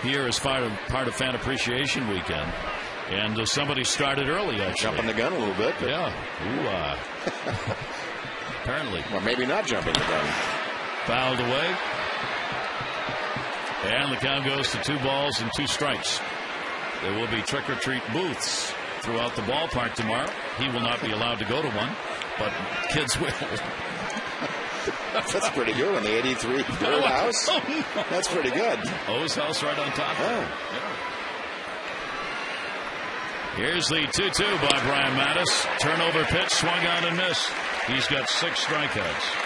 here as part of Fan Appreciation Weekend. And somebody started early, actually. Jumping the gun a little bit. But... yeah. Apparently. Well, maybe not jumping the gun. Fouled away. And the count goes to 2 balls and 2 strikes. There will be trick-or-treat booths throughout the ballpark tomorrow. He will not be allowed to go to one, but kids will. That's pretty good on the 83 Bird House. That's pretty good. O's house right on top. Oh. Yeah. Here's the 2-2 by Brian Mattis. Turnover pitch, swung on and missed. He's got 6 strikeouts.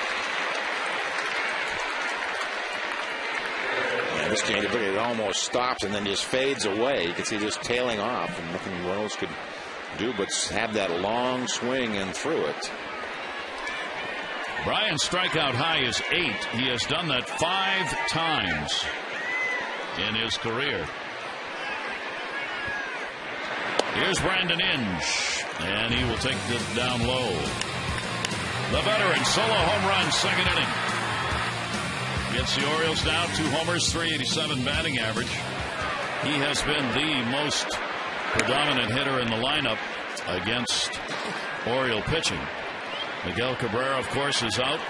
This game, it almost stops and then just fades away. You can see just tailing off, and nothing Reynolds could do but have that long swing and through it. Brian's strikeout high is 8. He has done that 5 times in his career. Here's Brandon Inge, and he will take it down low. The veteran solo home run, 2nd inning. Gets the Orioles now 2 homers, 387 batting average. He has been the most predominant hitter in the lineup against Oriole pitching. Miguel Cabrera, of course, is out.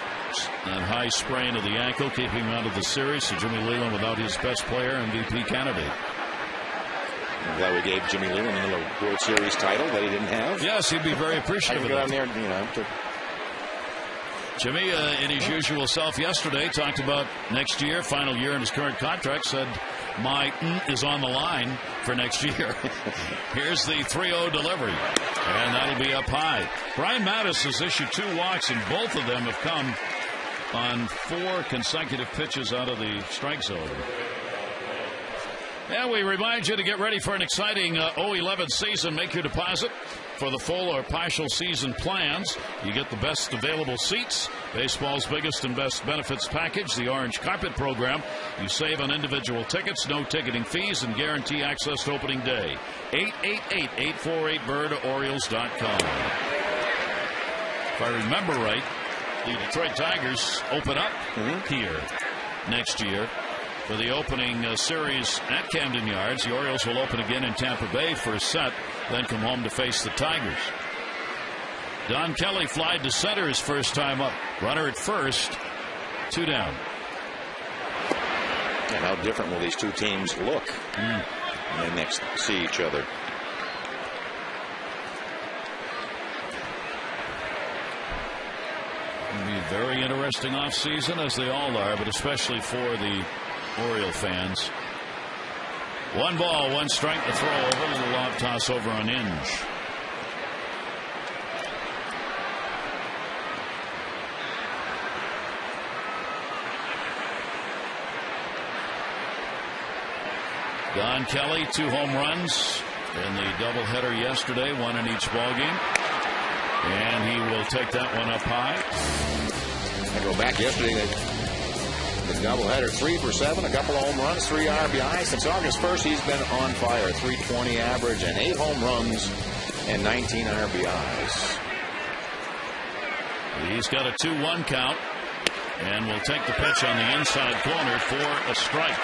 That high sprain of the ankle keeping him out of the series. So Jimmy Leland without his best player, MVP candidate. I'm glad we gave Jimmy Leland a World Series title that he didn't have. Yes, he'd be very appreciative of that. Get on there, Jimmy, in his usual self yesterday, talked about next year, final year in his current contract, said, my is on the line for next year. Here's the 3-0 delivery, and that'll be up high. Brian Mattis has issued 2 walks, and both of them have come on 4 consecutive pitches out of the strike zone. And we remind you to get ready for an exciting 0-11 season. Make your deposit for the full or partial season plans. You get the best available seats, baseball's biggest and best benefits package, the Orange Carpet Program. You save on individual tickets, no ticketing fees, and guarantee access to opening day. 888-848-BIRD, Orioles.com. If I remember right, the Detroit Tigers open up here next year. For the opening series at Camden Yards, the Orioles will open again in Tampa Bay for a set, then come home to face the Tigers. Don Kelly flied to center his first time up. Runner at first, 2 down. And how different will these 2 teams look when they next see each other? It'll be a very interesting offseason, as they all are, but especially for the Oriole fans. 1 ball, 1 strike to throw over. A little lob toss over on Inge. Don Kelly, 2 home runs in the doubleheader yesterday, 1 in each ball game. And he will take that one up high. I go back yesterday, the doubleheader, 3 for 7, a couple of home runs, 3 RBIs. Since August 1st, he's been on fire. 320 average and 8 home runs and 19 RBIs. He's got a 2-1 count and will take the pitch on the inside corner for a strike.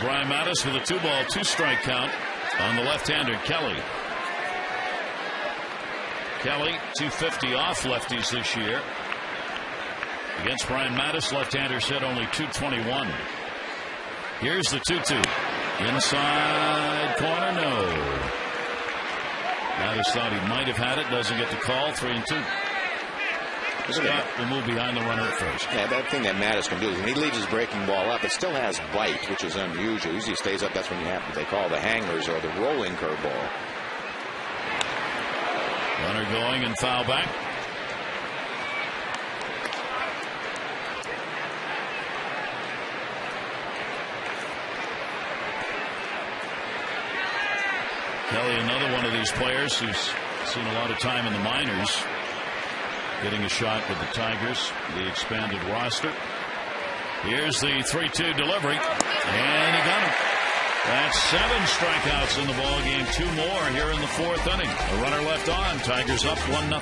Brian Mattis with a 2-ball, 2-strike count on the left-hander Kelly. Kelly, 250 off lefties this year. Against Brian Mattis, left-handers hit only 221. Here's the 2-2. Inside corner, no. Mattis thought he might have had it, doesn't get the call, 3-2. Scott will move behind the runner at first. Yeah, that thing that Mattis can do is when he leaves his breaking ball up, it still has bite, which is unusual. Usually stays up. That's when you have what they call the hangers or the rolling curveball. Runner going and foul back. Kelly, another one of these players who's seen a lot of time in the minors, getting a shot with the Tigers, the expanded roster. Here's the 3-2 delivery, and he got him. That's 7 strikeouts in the ball game, 2 more here in the 4th inning. A runner left on. Tigers up 1-0.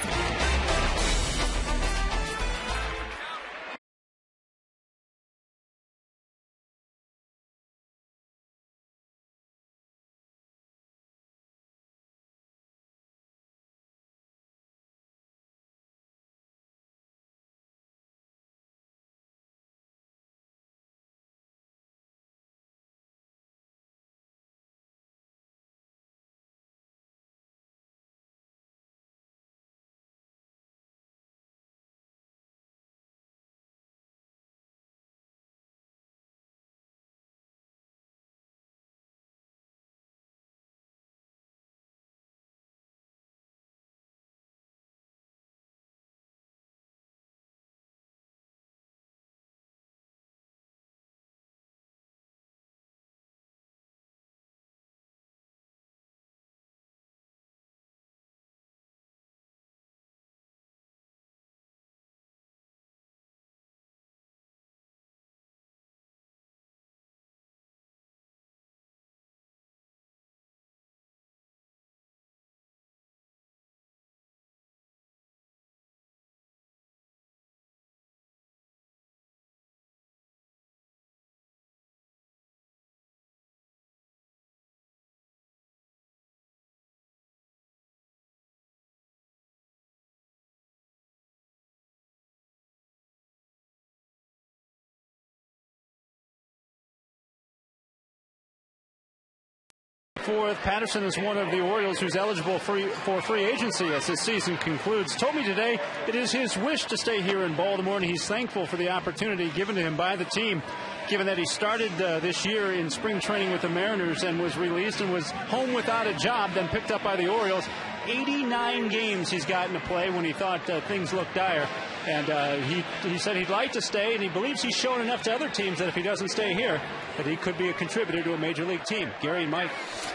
Patterson is one of the Orioles who's eligible for free agency as his season concludes. Told me today it is his wish to stay here in Baltimore, and he's thankful for the opportunity given to him by the team, given that he started this year in spring training with the Mariners and was released and was home without a job, then picked up by the Orioles. 89 games he's gotten to play when he thought things looked dire. And he said he'd like to stay, and he believes he's shown enough to other teams that if he doesn't stay here, that he could be a contributor to a major league team. Gary and Mike.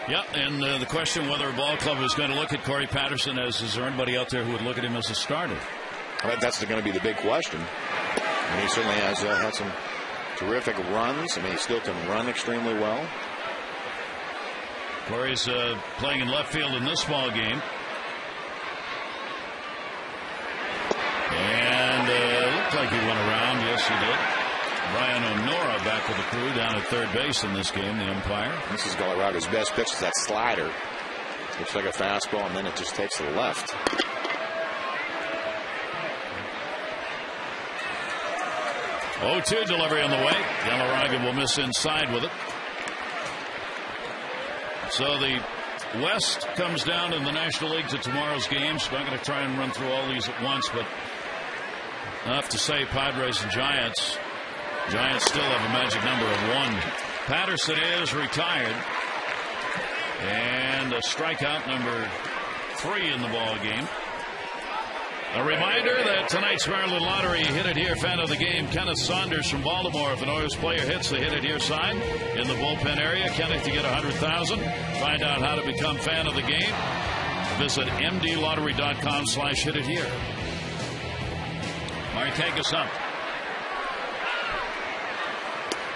Yeah, and the question whether a ball club is going to look at Corey Patterson as, is there anybody out there who would look at him as a starter? I mean, that's going to be the big question. I mean, he certainly has had some terrific runs. I mean, he still can run extremely well. Corey's playing in left field in this ball game. And it looked like he went around. Yes, he did. Brian O'Nora back with the crew down at third base in this game, the umpire. This is Galarraga's best pitch, is that slider. Looks like a fastball, and then it just takes to the left. Oh, 2 delivery on the way. Galarraga will miss inside with it. So the West comes down in the National League to tomorrow's games. I'm not going to try and run through all these at once, but enough to say Padres and Giants. Giants still have a magic number of 1. Patterson is retired. And a strikeout, number 3 in the ball game. A reminder that tonight's Maryland Lottery Hit It Here fan of the game, Kenneth Saunders from Baltimore. If an Oilers player hits the Hit It Here sign in the bullpen area, Kenneth to get $100,000. Find out how to become fan of the game. Visit mdlottery.com/hitithere. Markakis up.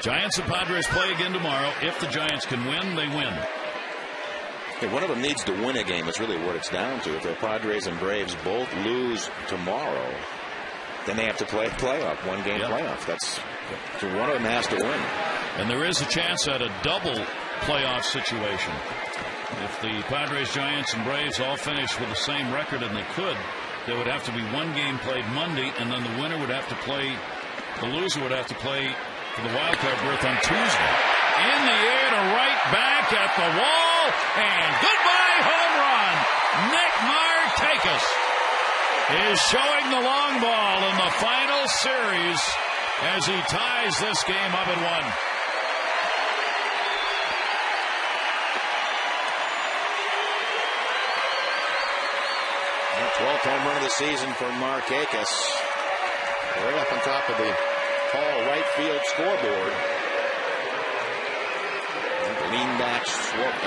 Giants and Padres play again tomorrow. If the Giants can win, they win. Yeah, one of them needs to win a game. That's really what it's down to. If the Padres and Braves both lose tomorrow, then they have to play a playoff, one-game playoff. So one of them has to win. And there is a chance at a double playoff situation. If the Padres, Giants, and Braves all finish with the same record, and they could, there would have to be one game played Monday, and then the winner would have to play, the loser would have to play for the wild card berth on Tuesday. In the air to right, back at the wall, and goodbye home run. Nick Markakis is showing the long ball in the final series as he ties this game up at 1. 12th home run of the season for Markakis. Right up on top of the tall right field scoreboard. Lean back stroke.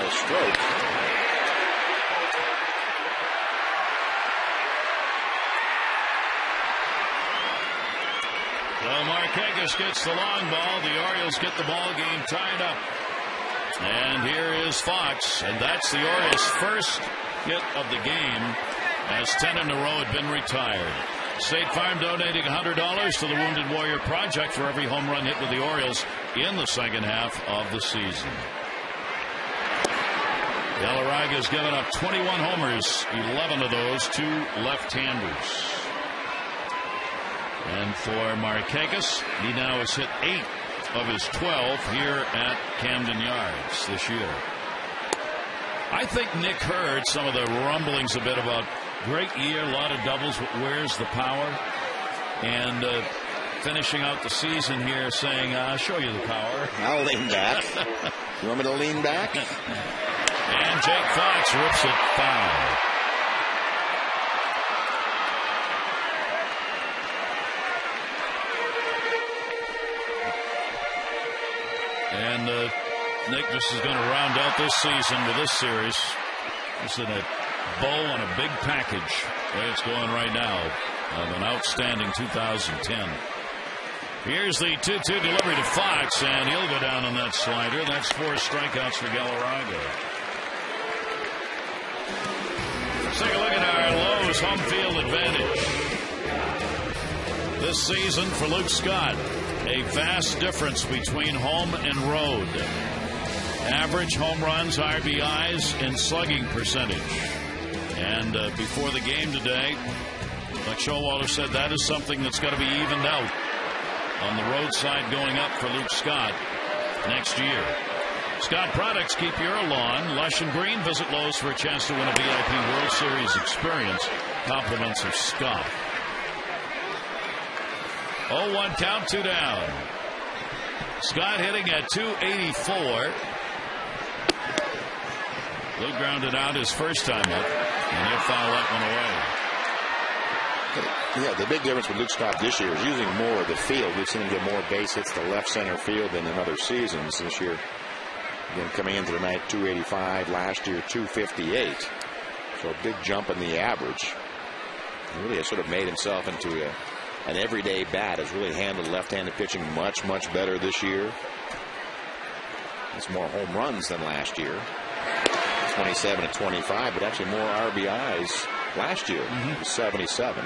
Well, Markakis gets the long ball. The Orioles get the ball game tied up. And here is Fox, and that's the Orioles' first hit of the game, as 10 in a row had been retired. State Farm donating $100 to the Wounded Warrior Project for every home run hit with the Orioles in the second half of the season. Galarraga's given up 21 homers, 11 of those to left-handers. And for Markakis, he now has hit 8 of his 12 here at Camden Yards this year. I think Nick heard some of the rumblings a bit about great year, a lot of doubles, but where's the power? And finishing out the season here saying, I'll show you the power. I'll lean back. You want me to lean back? And Jake Fox rips it foul. And Nick just is going to round out this season with this series. This is a bow on a big package. The way it's going right now of an outstanding 2010. Here's the 2-2 delivery to Fox, and he'll go down on that slider. That's 4 strikeouts for Galarraga. Let's take a look at our Lowe's home field advantage. This season for Luke Scott, a vast difference between home and road. Average home runs, RBIs, and slugging percentage. And before the game today, like Showalter said, that is something that's got to be evened out on the road side going up for Luke Scott next year. Scott products keep your lawn lush and green. Visit Lowe's for a chance to win a VIP World Series experience. Compliments of Scott. 0-1 count, 2 down. Scott hitting at .284. Luke grounded out his first time up, and he'll foul that one away. Yeah, the big difference with Luke Scott this year is using more of the field. We've seen him get more base hits to left center field than in other seasons this year. Again, coming into the night, .285. Last year, .258. So a big jump in the average. He really has sort of made himself into an everyday bat. Has really handled left-handed pitching much, much better this year. It's more home runs than last year. 27 and 25, but actually more RBIs last year. 77.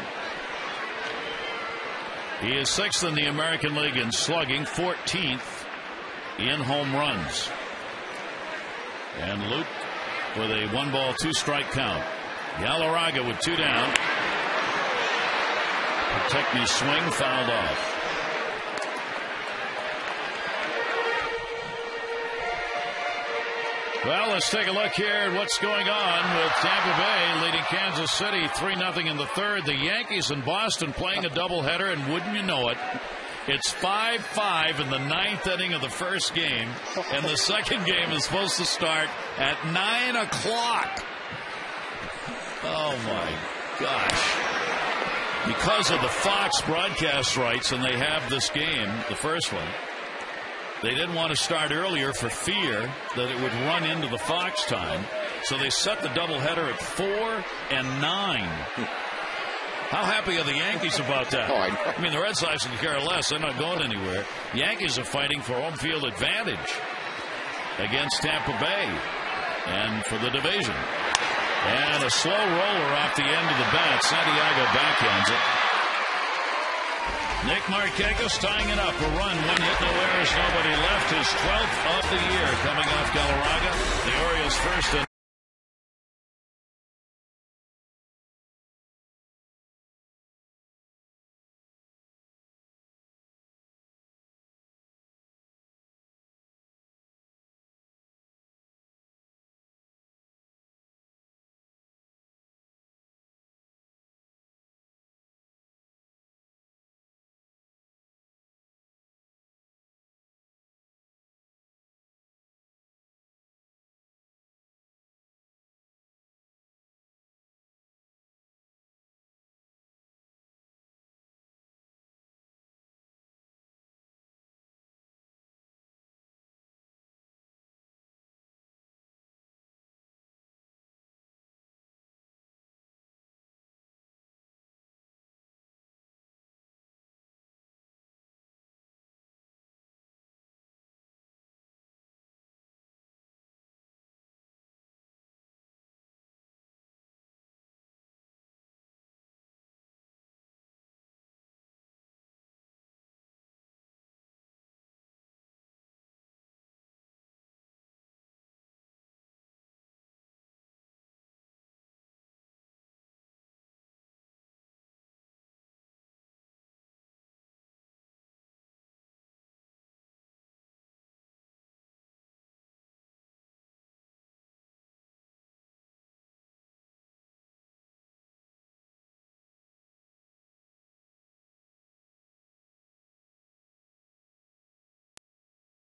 He is 6th in the American League in slugging, 14th in home runs. And Luke with a 1-ball, 2-strike count. Galarraga with 2 down. Technique swing fouled off. Well, let's take a look here at what's going on with Tampa Bay leading Kansas City 3-0 in the third. The Yankees and Boston playing a doubleheader, and wouldn't you know it, it's 5-5 in the 9th inning of the first game, and the second game is supposed to start at 9 o'clock. Oh, my gosh. Because of the Fox broadcast rights, and they have this game, the first one, they didn't want to start earlier for fear that it would run into the Fox time. So they set the doubleheader at 4 and 9. How happy are the Yankees about that? Oh, I mean, the Red Sox can care less. They're not going anywhere. Yankees are fighting for home field advantage against Tampa Bay and for the division. And a slow roller off the end of the bat. Santiago backhands it. Nick Markakis tying it up. A run, 1 hit, no errors, nobody left. His 12th of the year coming off Galarraga. The Orioles first and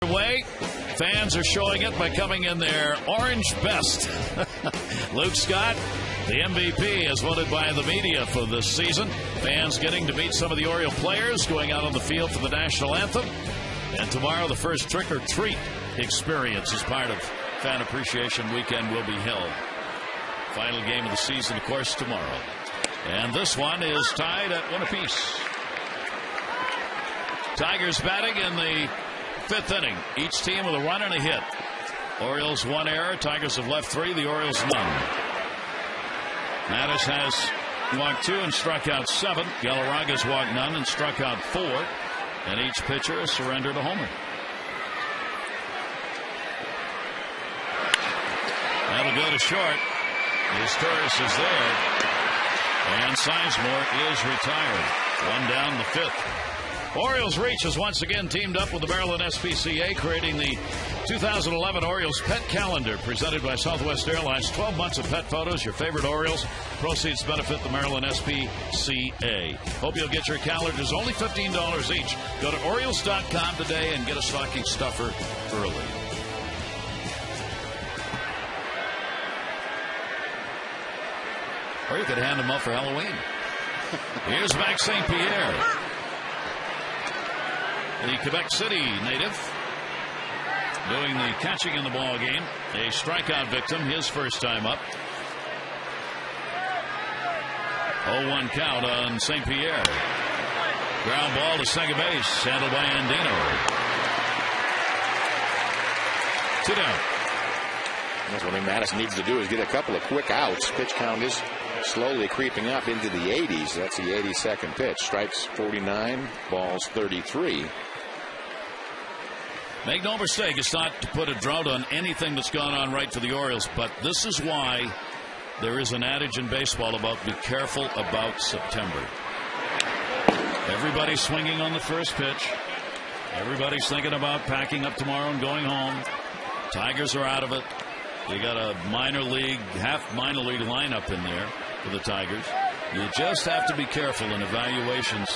way. Fans are showing it by coming in their orange best. Luke Scott, the MVP, as voted by the media for this season. Fans getting to meet some of the Oriole players going out on the field for the national anthem. And tomorrow, the first trick-or-treat experience as part of Fan Appreciation Weekend will be held. Final game of the season, of course, tomorrow. And this one is tied at 1 apiece. Tigers batting in the 5th inning. Each team with a run and a hit. Orioles 1 error. Tigers have left 3. The Orioles none. Mattis has walked 2 and struck out 7. Galarraga's walked none and struck out 4. And each pitcher has surrendered a homer. That'll go to short. His Torres is there. And Sizemore is retired. 1 down the 5th. Orioles Reach has once again teamed up with the Maryland SPCA, creating the 2011 Orioles Pet Calendar, presented by Southwest Airlines. 12 months of pet photos, your favorite Orioles. Proceeds benefit the Maryland SPCA. Hope you'll get your calendars, only $15 each. Go to Orioles.com today and get a stocking stuffer early. Or you could hand them up for Halloween. Here's Max St. Pierre, the Quebec City native, doing the catching in the ball game. A strikeout victim, his first time up. 0-1 count on St. Pierre. Ground ball to second base, handled by Andino. 2 down. That's what Madison needs to do, is get a couple of quick outs. Pitch count is slowly creeping up into the 80s. That's the 82nd pitch. Strikes 49, balls 33. Make no mistake, it's not to put a drought on anything that's gone on right for the Orioles, but this is why there is an adage in baseball about be careful about September. Everybody's swinging on the first pitch. Everybody's thinking about packing up tomorrow and going home. Tigers are out of it. You got a minor league, half minor league lineup in there for the Tigers. You just have to be careful in evaluations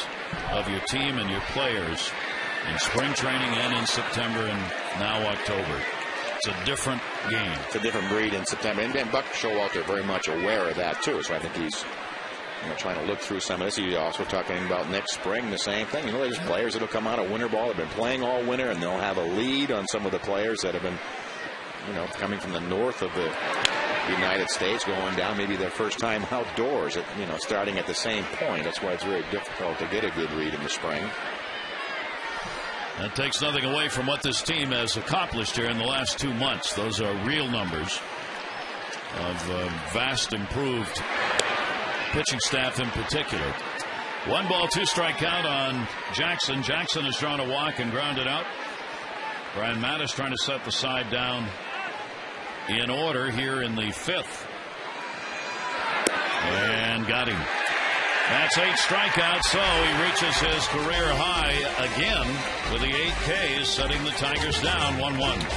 of your team and your players in spring training and in September and now October. It's a different game. It's a different breed in September. And Buck Showalter very much aware of that, too. So I think he's trying to look through some of this. You're also talking about next spring, the same thing. There's players that will come out of winter ball, have been playing all winter, and they'll have a lead on some of the players that have been, coming from the north of the United States, going down maybe their first time outdoors, starting at the same point. That's why it's very difficult to get a good read in the spring. That takes nothing away from what this team has accomplished here in the last 2 months. Those are real numbers of vast improved pitching staff in particular. 1 ball, 2 strike count on Jackson. Jackson has drawn a walk and grounded out. Brian Mattis trying to set the side down in order here in the 5th. And got him. That's 8 strikeouts, so he reaches his career high again with the 8 Ks, setting the Tigers down 1-1.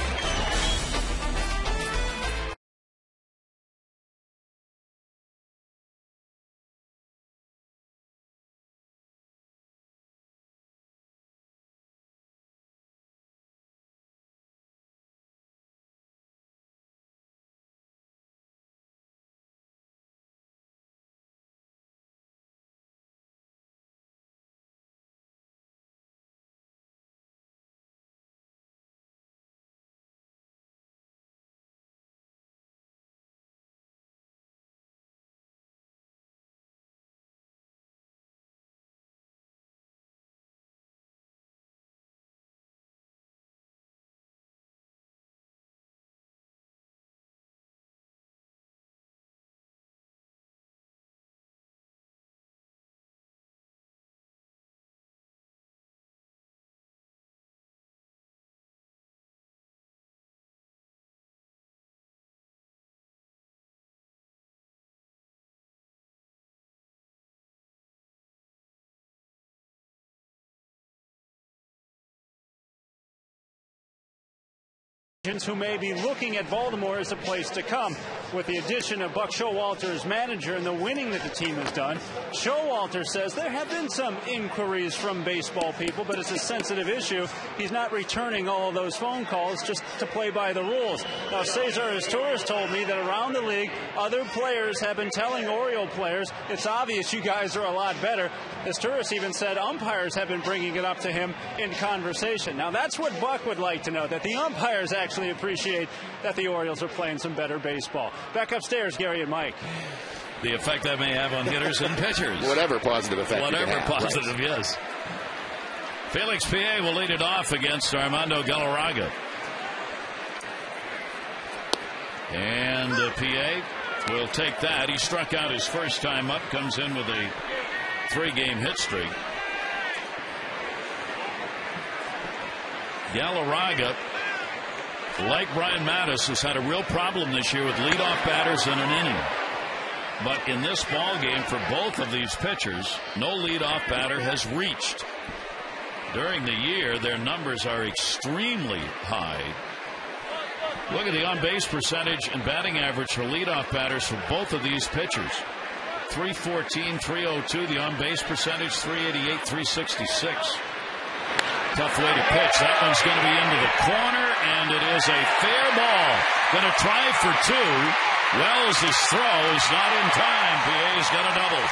Who may be looking at Baltimore as a place to come. With the addition of Buck Showalter as manager and the winning that the team has done, Showalter says there have been some inquiries from baseball people, but it's a sensitive issue. He's not returning all of those phone calls just to play by the rules. Now, Cesar Izturis told me that around the league, other players have been telling Oriole players, it's obvious you guys are a lot better. Izturis even said umpires have been bringing it up to him in conversation. Now, that's what Buck would like to know, that the umpires actually appreciate that the Orioles are playing some better baseball. Back upstairs, Gary and Mike. The effect that may have on hitters and pitchers. Whatever positive effect. Whatever positive, right. Yes. Felix Pie will lead it off against Armando Galarraga. And Pie will take that. He struck out his first time up, comes in with a 3-game hit streak. Galarraga, like Brian Mattis, has had a real problem this year with leadoff batters in an inning. But in this ball game, for both of these pitchers, no leadoff batter has reached. During the year, their numbers are extremely high. Look at the on-base percentage and batting average for leadoff batters for both of these pitchers. 314, 302. The on-base percentage, 388, 366. Tough way to pitch. That one's going to be into the corner, and it is a fair ball. Going to try for 2. Wells' throw is not in time. Pie's got a double.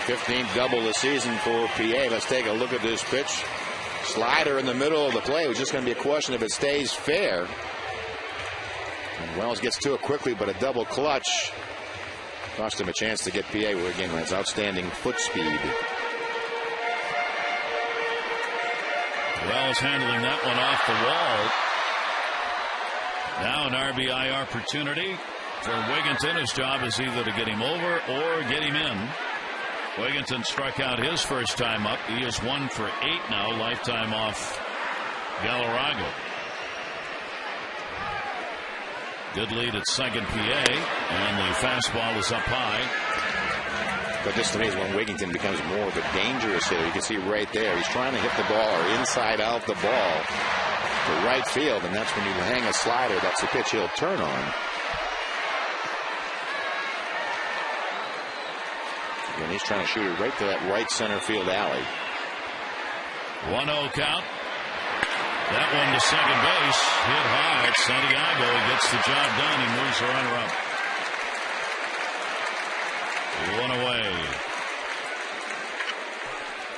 #15 double this season for Pie. Let's take a look at this pitch. Slider in the middle of the play. It was just going to be a question if it stays fair. And Wells gets to it quickly, but a double clutch cost him a chance to get Pie, where again has outstanding foot speed. Wells handling that one off the wall. Now an RBI opportunity for Wigginton. His job is either to get him over or get him in. Wigginton struck out his first time up. He is 1 for 8 now, lifetime off Galarraga. Good lead at second, Pie, and the fastball is up high. But this to me is when Wigginton becomes more of a dangerous hitter. You can see right there, he's trying to hit the ball or inside out the ball to right field, and that's when you hang a slider. That's the pitch he'll turn on. And he's trying to shoot it right to that right center field alley. 1-0 count. That one to second base, hit high. It's Santiago. He gets the job done. He moves the runner up. One away.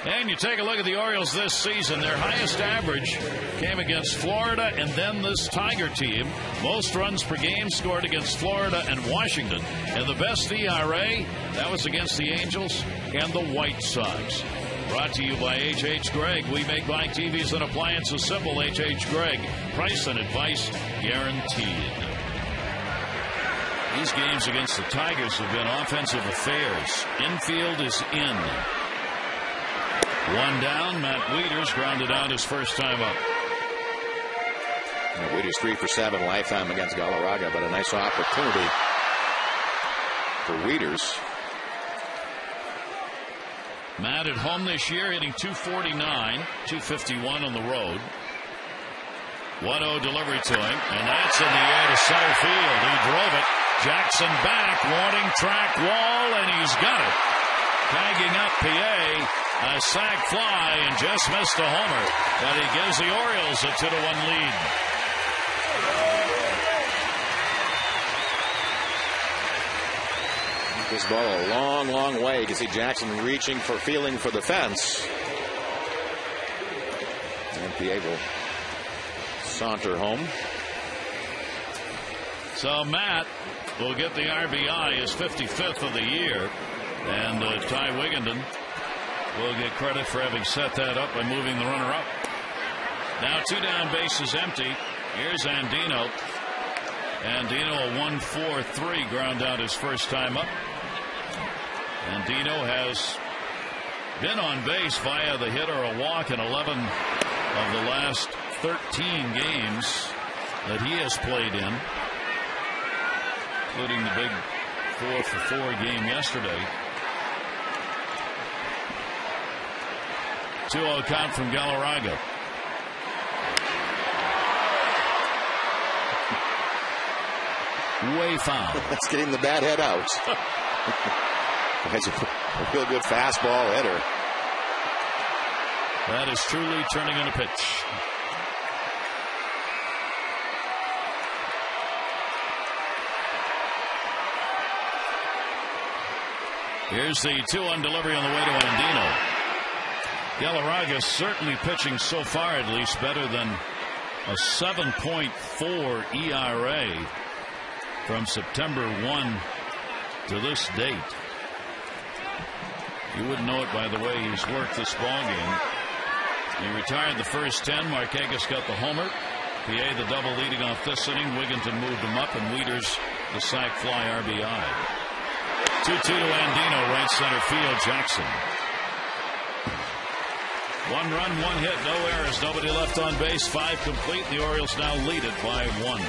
And you take a look at the Orioles this season. Their highest average came against Florida and then this Tiger team. Most runs per game scored against Florida and Washington. And the best ERA, that was against the Angels and the White Sox. Brought to you by H.H. Gregg. We make buying TVs and appliances simple. H.H. Gregg. Price and advice guaranteed. These games against the Tigers have been offensive affairs. Infield is in. One down. Matt Wieters grounded out his first time up. Wieters 3 for 7 lifetime against Galarraga, but a nice opportunity for Wieters. Matt at home this year hitting .249, .251 on the road. 1-0 delivery to him, and that's in the air to center field. He drove it. Jackson back, wanting track wall, and he's got it. Tagging up PA, a sac fly, and just missed a homer. But he gives the Orioles a 2-1 lead. This ball a long, long way. You can see Jackson feeling for the fence. And PA will saunter home. So Matt will get the RBI, his 55th of the year. And Ty Wigginton will get credit for having set that up by moving the runner up. Now 2 down, bases empty. Here's Andino. Andino a 1-4-3 ground out his first time up. Andino has been on base via the hit or a walk in 11 of the last 13 games that he has played in, including the big 4-for-4 game yesterday. 2-0 count from Galarraga. Way foul. That's getting the bad head out. That's a real good fastball hitter. That is truly turning into pitch. Here's the 2-1 delivery on the way to Andino. Galarraga certainly pitching so far, at least, better than a 7.4 ERA from September 1 to this date. You wouldn't know it by the way he's worked this ball game. He retired the first 10. Markakis got the homer. PA the double leading off this inning. Wigginton moved him up, and Wieters the sac fly RBI. 2-2 to Andino, right center field. Jackson. 1 run, 1 hit, no errors, nobody left on base. 5 complete. The Orioles now lead it by 1.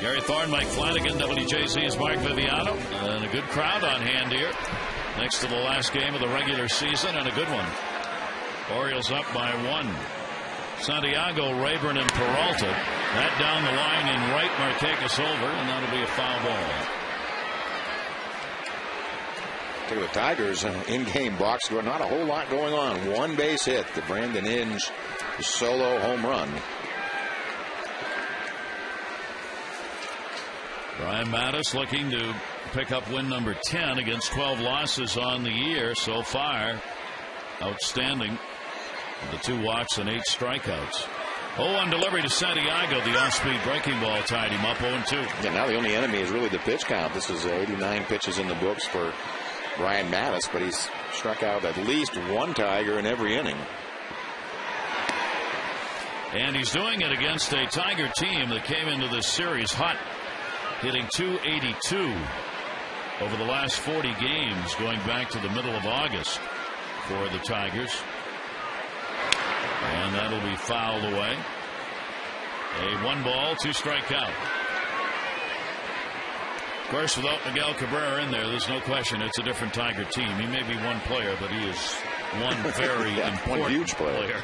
Gary Thorne, Mike Flanagan, WJZ's Mark Viviano, and a good crowd on hand here next to the last game of the regular season, and a good one. Orioles up by 1. Santiago, Rayburn, and Peralta. That down the line in right, Markakis over, and that'll be a foul ball. Look at the Tigers in-game box score. Not a whole lot going on. One base hit, the Brandon Inge solo home run. Brian Mattis looking to pick up win number 10 against 12 losses on the year so far. Outstanding. The 2 walks and 8 strikeouts. 0-1 delivery to Santiago. The off-speed breaking ball tied him up 0-2. Yeah, now the only enemy is really the pitch count. This is 89 pitches in the books for Brian Mattis, but he's struck out at least one Tiger in every inning. And he's doing it against a Tiger team that came into this series hot, hitting .282 over the last 40 games going back to the middle of August for the Tigers. And that'll be fouled away. A 1-ball, 2-strike count. Of course, without Miguel Cabrera in there, there's no question it's a different Tiger team. He may be one player, but he is one very important one huge player.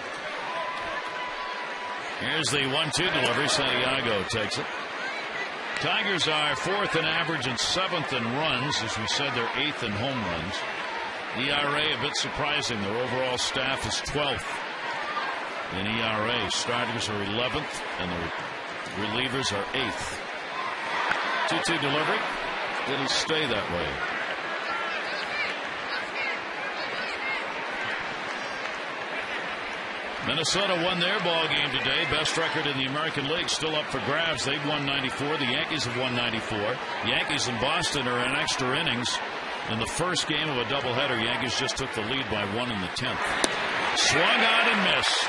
Here's the 1-2 delivery. Santiago takes it. Tigers are 4th in average and 7th in runs. As we said, they're 8th in home runs. ERA a bit surprising. Their overall staff is 12th in ERA. Starters are 11th and the relievers are 8th. 2-2 delivery. It'll stay that way. Minnesota won their ball game today. Best record in the American League still up for grabs. They've won 94. The Yankees have won 94. Yankees and Boston are in extra innings. In the first game of a doubleheader, Yankees just took the lead by 1 in the 10th. Swung out and missed.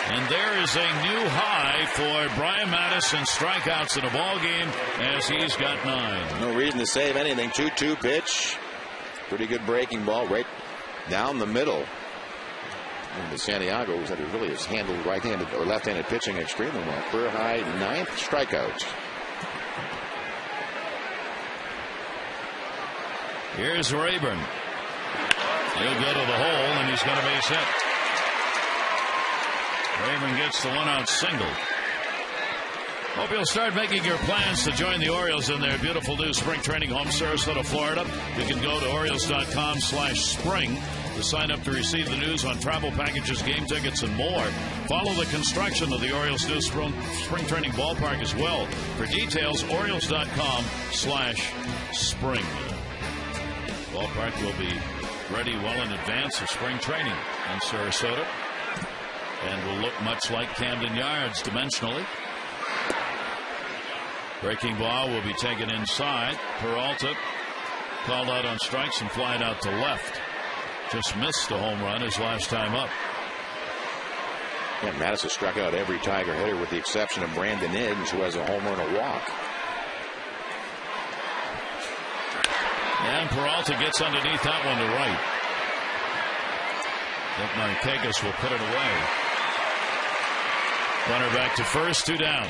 And there is a new high for Brian Mattis in strikeouts in a ball game as he's got 9. No reason to save anything. 2-2 pitch. Pretty good breaking ball right down the middle. And Santiago that he really has handled right-handed or left-handed pitching extremely well. Career high 9th strikeouts. Here's Rayburn. He'll go to the hole and he's got a base hit. Rayburn gets the 1-out single. Hope you'll start making your plans to join the Orioles in their beautiful new spring training home, Sarasota, Florida. You can go to Orioles.com/spring to sign up to receive the news on travel packages, game tickets, and more. Follow the construction of the Orioles' new spring training ballpark as well. For details, Orioles.com/spring. Ballpark will be ready well in advance of spring training in Sarasota and will look much like Camden Yards dimensionally. Breaking ball will be taken inside. Peralta called out on strikes and flying out to left. Just missed a home run his last time up. Yeah, Mattis has struck out every Tiger hitter with the exception of Brandon Inge, who has a home run and a walk. And Peralta gets underneath that one to right. But Markakis will put it away. Runner back to first, 2 down.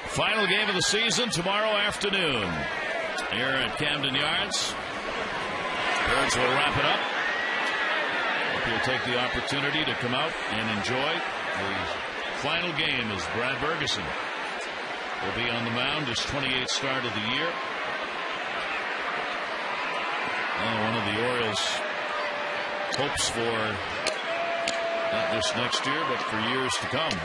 Final game of the season tomorrow afternoon here at Camden Yards. Birds will wrap it up. Hope you'll take the opportunity to come out and enjoy the final game as Brad Bergeson will be on the mound, his 28th start of the year. One of the Orioles' hopes for not just next year, but for years to come.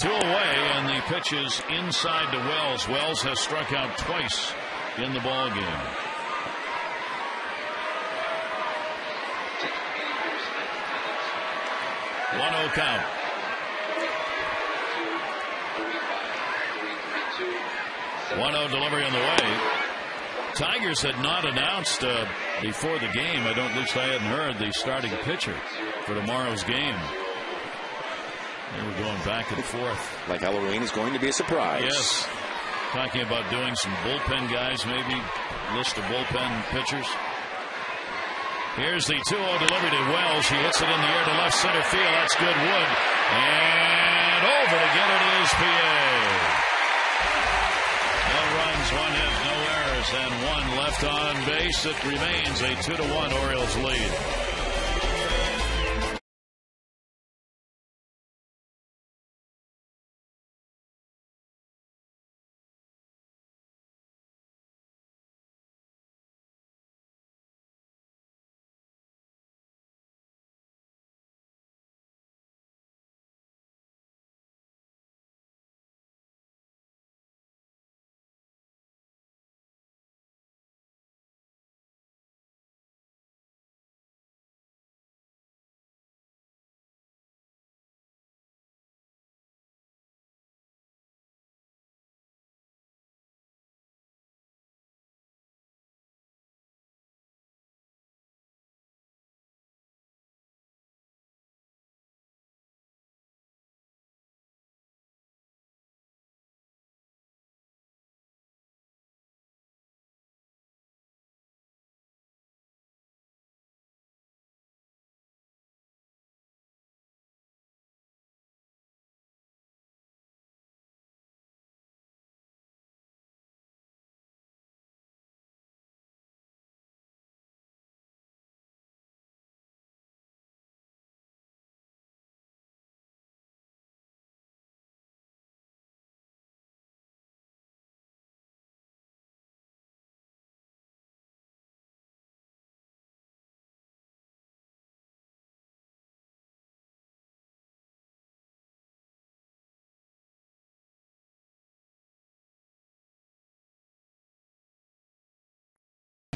2 away, and the pitch is inside to Wells. Wells has struck out twice in the ball game. One 0 count. 1-0 delivery on the way. Tigers had not announced before the game, at least I hadn't heard, the starting pitcher for tomorrow's game. They were going back and forth. Like Halloween is going to be a surprise. Yes. Talking about doing some bullpen guys, maybe list of bullpen pitchers. Here's the 2-0 delivery to Wells. He hits it in the air to left center field. That's good wood. And over to get it is Pierre. No runs, 1 hit, no errors, and 1 left on base. It remains a 2-1 Orioles lead.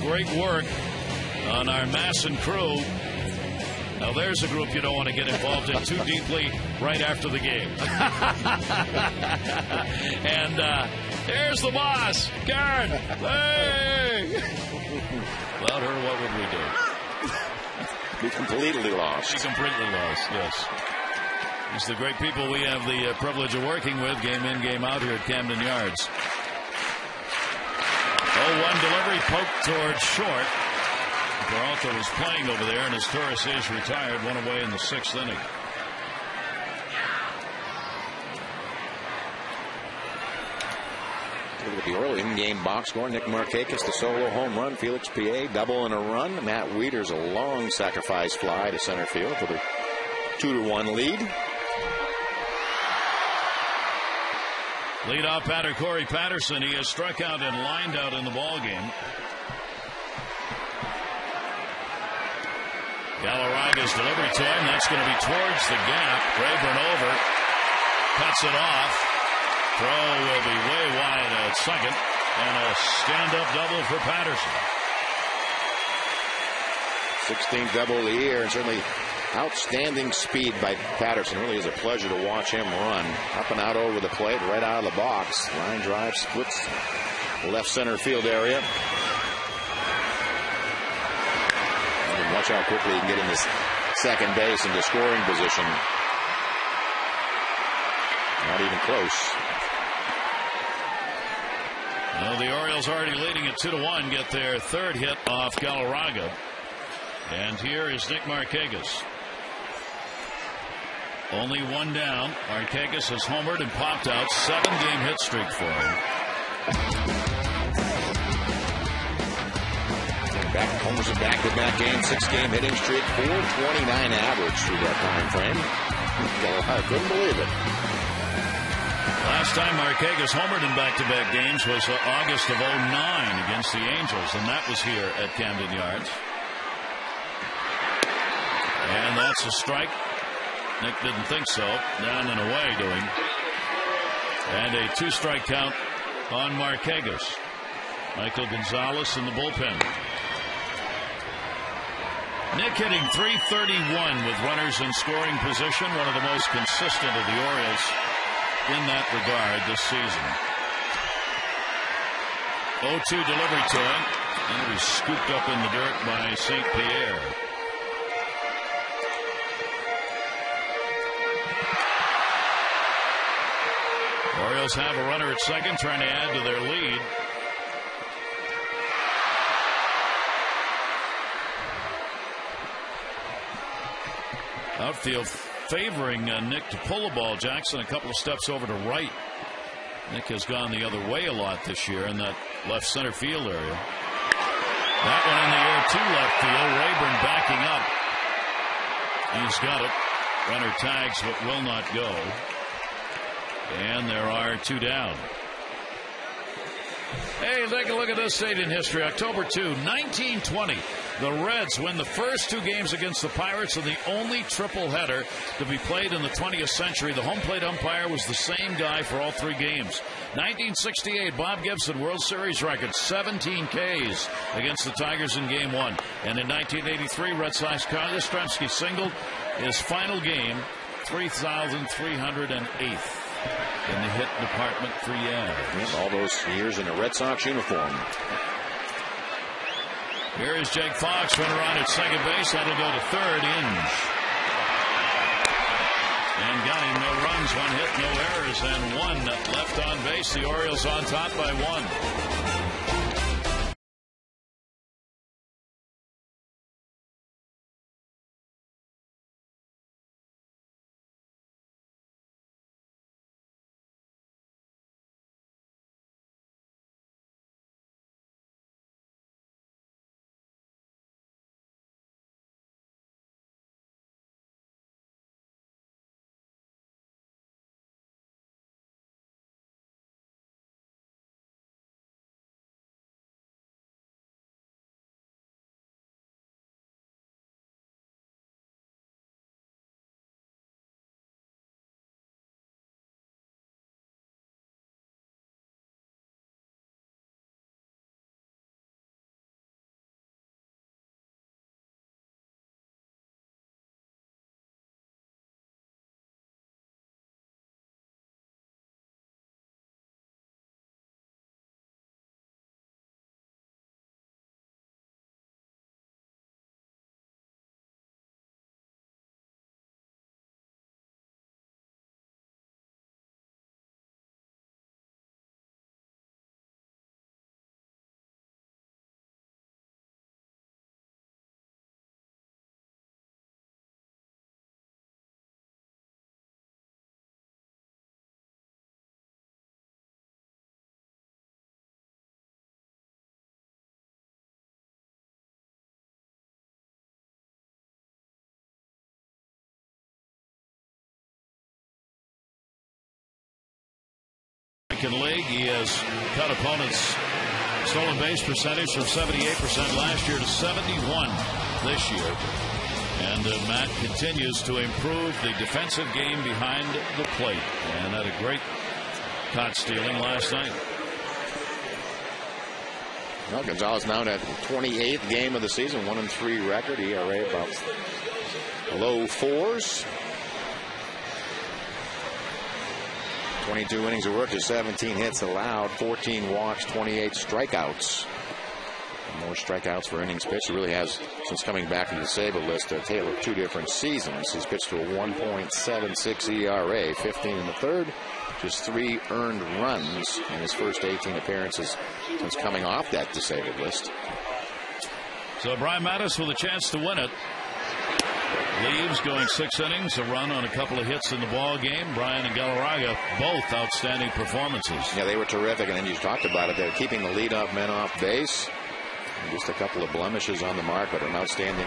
Great work on our Masson crew. Now there's a group you don't want to get involved in too deeply right after the game. And there's the boss, Karen. Hey! Without her, what would we do? Be completely lost. Be completely lost, yes. These are the great people we have the privilege of working with, game in, game out here at Camden Yards. 0-1 delivery poked towards short. Peralta was playing over there, and as Torres is retired, 1 away in the 6th inning. Look at the Oriole in-game box score. Nick Markakis, the solo home run. Felix P.A. double and a run. Matt Wieters, a long sacrifice fly to center field for the 2-1 lead. Leadoff batter Corey Patterson. He has struck out and lined out in the ballgame. Galarraga's delivery to him. That's going to be towards the gap. Rayburn over. Cuts it off. Throw will be way wide at second. And a stand-up double for Patterson. 16th double of the year, and certainly outstanding speed by Patterson. Really is a pleasure to watch him run. Up and out over the plate, right out of the box. Line drive splits left center field area. And watch how quickly he can get in this second base into scoring position. Not even close. Well, the Orioles already leading at 2-1, get their 3rd hit off Galarraga. And here is Nick Markakis. Only 1 down. Markakis has homered and popped out. 7-game hit streak for him. Homers in back-to-back games, 6-game hitting streak, 429 average through that time frame. I couldn't believe it. Last time Markakis homered in back-to-back games was August of 2009 against the Angels, and that was here at Camden Yards. And that's a strike. Nick didn't think so. Down and away doing. And a 2-strike count on Markakis. Michael Gonzalez in the bullpen. Nick hitting .331 with runners in scoring position. One of the most consistent of the Orioles in that regard this season. 0-2 delivery to him. And it was scooped up in the dirt by St. Pierre. Orioles have a runner at second, trying to add to their lead. Outfield favoring Nick to pull the ball. Jackson a couple of steps over to right. Nick has gone the other way a lot this year in that left center field area. That one in the air to left field. Rayburn backing up. He's got it. Runner tags but will not go. And there are 2 down. Hey, take a look at this date in history. October 2, 1920. The Reds win the first 2 games against the Pirates in the only triple-header to be played in the 20th century. The home plate umpire was the same guy for all 3 games. 1968, Bob Gibson, World Series record, 17 Ks against the Tigers in Game 1. And in 1983, Red Sox Carl Yastrzemski singled his final game, 3,308th. In the hit department for Yaz. All those years in a Red Sox uniform. Here is Jake Fox, runner on at second base. That'll go to third. Inge. And got him. No runs, 1 hit, no errors, and 1 left on base. The Orioles on top by 1. League. He has cut opponents' stolen base percentage from 78% last year to 71 this year. And Matt continues to improve the defensive game behind the plate. And had a great caught stealing last night. Well, Gonzalez now at 28th game of the season, 1-3 record. ERA about low 4s. 22 innings of work to 17 hits allowed, 14 walks, 28 strikeouts. More strikeouts for innings pitched. He really has, since coming back to the disabled list, a tale of 2 different seasons. He's pitched to a 1.76 ERA, 15 in the third, just 3 earned runs in his first 18 appearances since coming off that disabled list. So Brian Mattis with a chance to win it. Leaves going 6 innings, a run on a couple of hits in the ball game. Brian and Galarraga, both outstanding performances. Yeah, they were terrific, and then you talked about it. They're keeping the leadoff men off base. Just a couple of blemishes on the mark, but an outstanding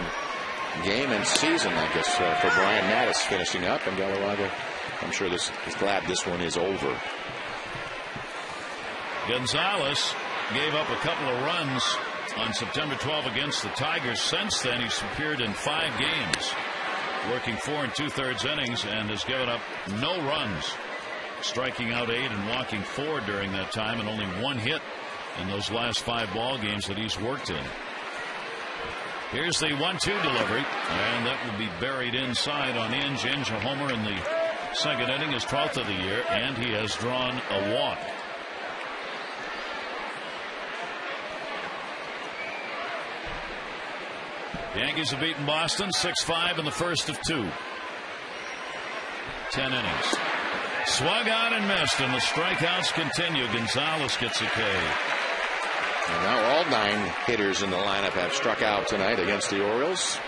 game and season, I guess, for Brian Mattis finishing up. And Galarraga, I'm sure is glad this one is over. Gonzalez gave up a couple of runs on September 12 against the Tigers. Since then, he's appeared in 5 games, working 4 2/3 innings, and has given up no runs, striking out 8 and walking 4 during that time, and only 1 hit in those last 5 ball games that he's worked in. Here's the 1-2 delivery, and that will be buried inside on Inge. Inge a homer in the second inning, his 12th of the year, and he has drawn a walk. The Yankees have beaten Boston 6-5 in the first of 2. 10 innings. Swung on and missed, and the strikeouts continue. Gonzalez gets a K. And now all 9 hitters in the lineup have struck out tonight against the Orioles.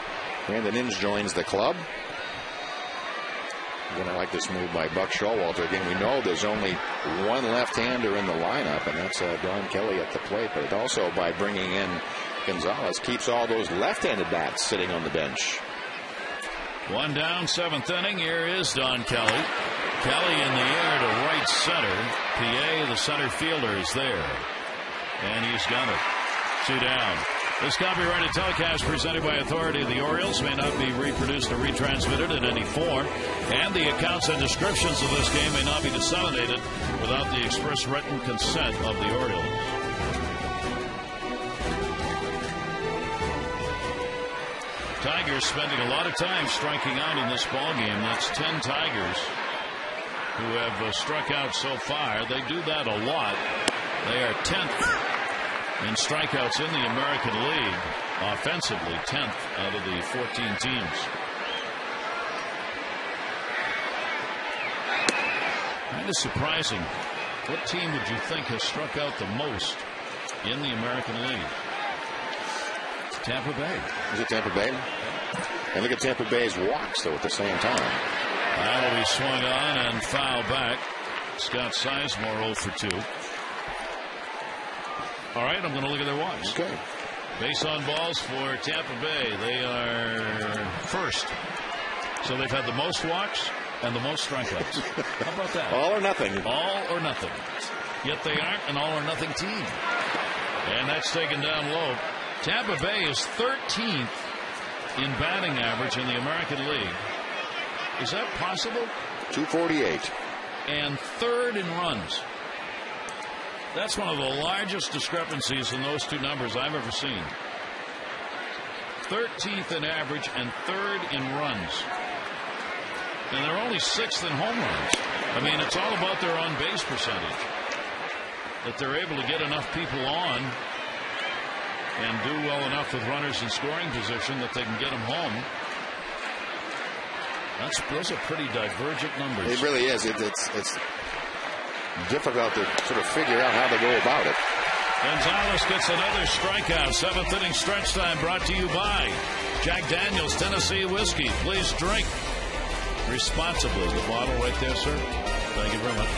Brandon Inge joins the club. You're going to like this move by Buck Showalter. Again, we know there's only one left-hander in the lineup, and that's Don Kelly at the plate. But also by bringing in Gonzalez, keeps all those left-handed bats sitting on the bench. One down, 7th inning. Here is Don Kelly. Kelly in the air to right center. PA, the center fielder, is there. And he's got it. 2 down. This copyrighted telecast presented by authority of the Orioles may not be reproduced or retransmitted in any form, and the accounts and descriptions of this game may not be disseminated without the express written consent of the Orioles. Tigers spending a lot of time striking out in this ball game. That's 10 Tigers who have struck out so far. They do that a lot. They are 10th in strikeouts in the American League. Offensively, 10th out of the 14 teams. Kind of surprising. What team would you think has struck out the most in the American League? It's Tampa Bay. Is it Tampa Bay? And look at Tampa Bay's walks, though, at the same time. That'll be swung on and foul back. Scott Sizemore 0 for 2. All right, I'm going to look at their walks. Okay. Base on balls for Tampa Bay. They are first. So they've had the most walks and the most strikeouts. How about that? All or nothing. All or nothing. Yet they aren't an all or nothing team. And that's taken down low. Tampa Bay is 13th in batting average in the American League. Is that possible? 248. And 3rd in runs. That's one of the largest discrepancies in those two numbers I've ever seen. 13th in average and 3rd in runs. And they're only 6th in home runs. I mean, it's all about their on-base percentage. That they're able to get enough people on and do well enough with runners in scoring position that they can get them home. Those are pretty divergent numbers. It really is. It's difficult to sort of figure out how to go about it. Gonzalez gets another strikeout. 7th inning stretch time brought to you by Jack Daniel's Tennessee Whiskey. Please drink responsibly. The bottle right there, sir. Thank you very much.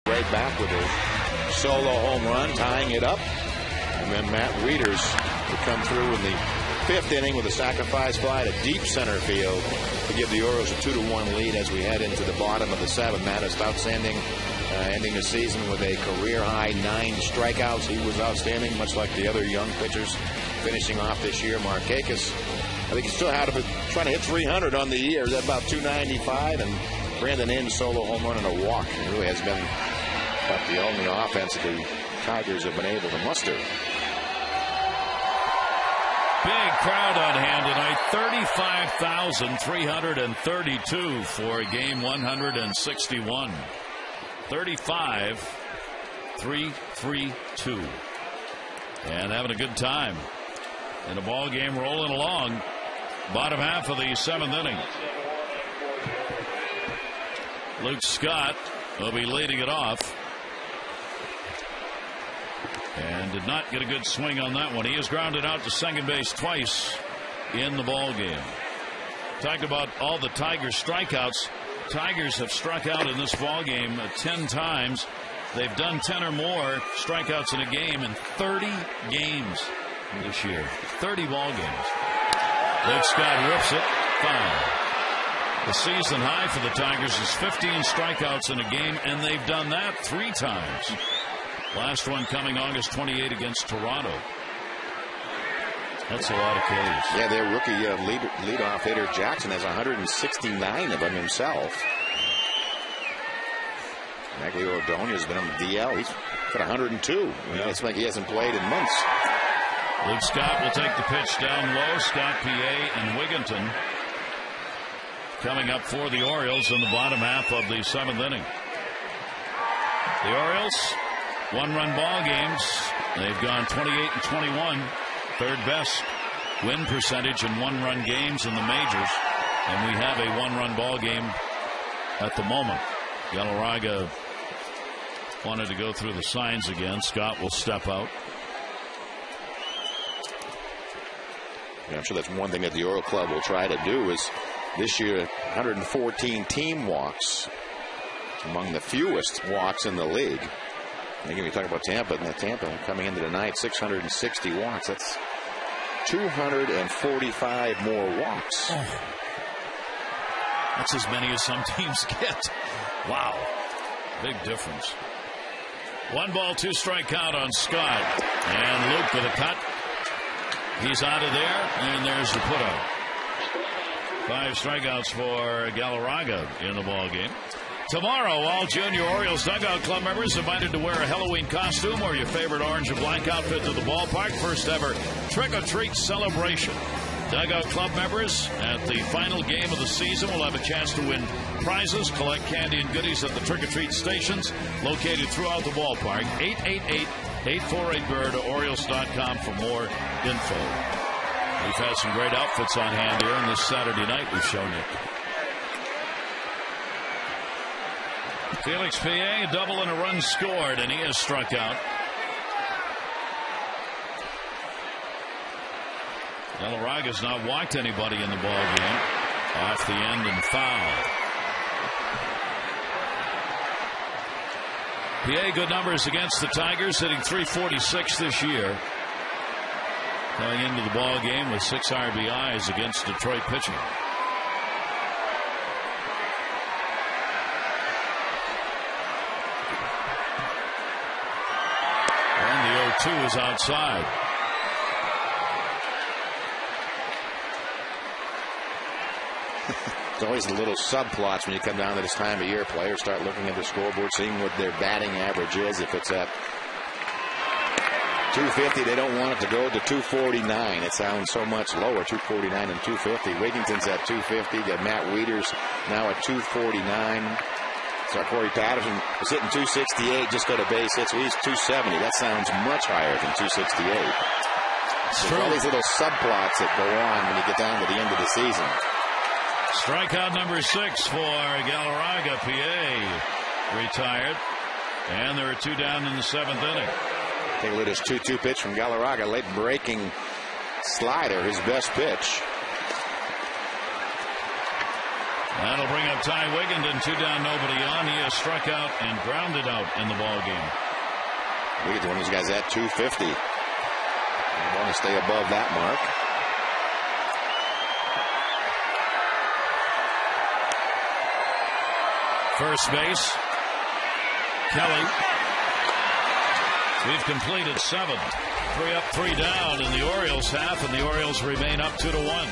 Right back with a solo home run, tying it up. And then Matt Wieters would come through in the 5th inning with a sacrifice fly to deep center field to give the Orioles a 2-1 lead as we head into the bottom of the 7th. Matt is outstanding, ending the season with a career-high 9 strikeouts. He was outstanding, much like the other young pitchers finishing off this year. Markakis, I think he still had trying to hit 300 on the year. That's about 295, and Brandon Inge solo home run and a walk. It really has been about the only offense that the Tigers have been able to muster. Big crowd on hand tonight. 35,332 for game 161. 35,332. And having a good time in a ball game rolling along. Bottom half of the 7th inning. Luke Scott will be leading it off. And did not get a good swing on that one. He has grounded out to second base twice in the ball game. Talked about all the Tigers strikeouts. Tigers have struck out in this ball game 10 times. They've done 10 or more strikeouts in a game in 30 games this year. 30 ball games. Luke Scott rips it. Foul. The season high for the Tigers is 15 strikeouts in a game, and they've done that 3 times. Last one coming August 28 against Toronto. That's a lot of Ks. Yeah, their rookie leadoff hitter Jackson has 169 of them himself. Maglio Ordonez has been on the DL. He's got 102. Yeah. It's like he hasn't played in months. Luke Scott will take the pitch down low. Scott, PA, and Wigginton coming up for the Orioles in the bottom half of the 7th inning. The Orioles, 1-run ball games. They've gone 28 and 21. Third best win percentage in 1-run games in the majors. And we have a 1-run ball game at the moment. Galarraga wanted to go through the signs again. Scott will step out. Yeah, I'm sure that's one thing that the Oriole Club will try to do is this year 114 team walks, among the fewest walks in the league. And again, we talk about Tampa, and Tampa coming into tonight 660 walks. That's 245 more walks. Oh. That's as many as some teams get. Wow. Big difference. 1 ball, 2 strike count on Scott. And Luke with a cut. He's out of there, and there's the putout. 5 strikeouts for Galarraga in the ball game. Tomorrow, all Junior Orioles Dugout Club members invited to wear a Halloween costume or your favorite orange and black outfit to the ballpark. First ever trick-or-treat celebration. Dugout Club members at the final game of the season will have a chance to win prizes, collect candy and goodies at the trick-or-treat stations located throughout the ballpark. 888-848-BIRD or Orioles.com for more info. We've had some great outfits on hand here, and this Saturday night we've shown you. Felix Pie, a double and a run scored, and he has struck out. Galarraga's not walked anybody in the ball game. Off the end and foul. Pie, good numbers against the Tigers, hitting .346 this year. Coming into the ball game with 6 RBIs against Detroit pitching. And the 0-2 is outside. It's always the little subplots when you come down to this time of year. Players start looking at the scoreboard, seeing what their batting average is. If it's at 250, they don't want it to go to 249. It sounds so much lower, 249 and 250. Wigginton's at 250. You got Matt Wieters now at 249. So Corey Patterson was hitting 268, just got a base hit, so he's 270. That sounds much higher than 268. There's all these little subplots that go on when you get down to the end of the season. Strikeout number 6 for Galarraga. PA retired. And there are 2 down in the 7th inning. Take a look at this 2-2 pitch from Galarraga. Late breaking slider, his best pitch. That'll bring up Ty Wigginton. 2 down, nobody on. He has struck out and grounded out in the ball game. Wigginton, one of these guys at 250. You want to stay above that mark. First base, Kelly. We've completed 7. 3 up, 3 down in the Orioles half, and the Orioles remain up 2-1.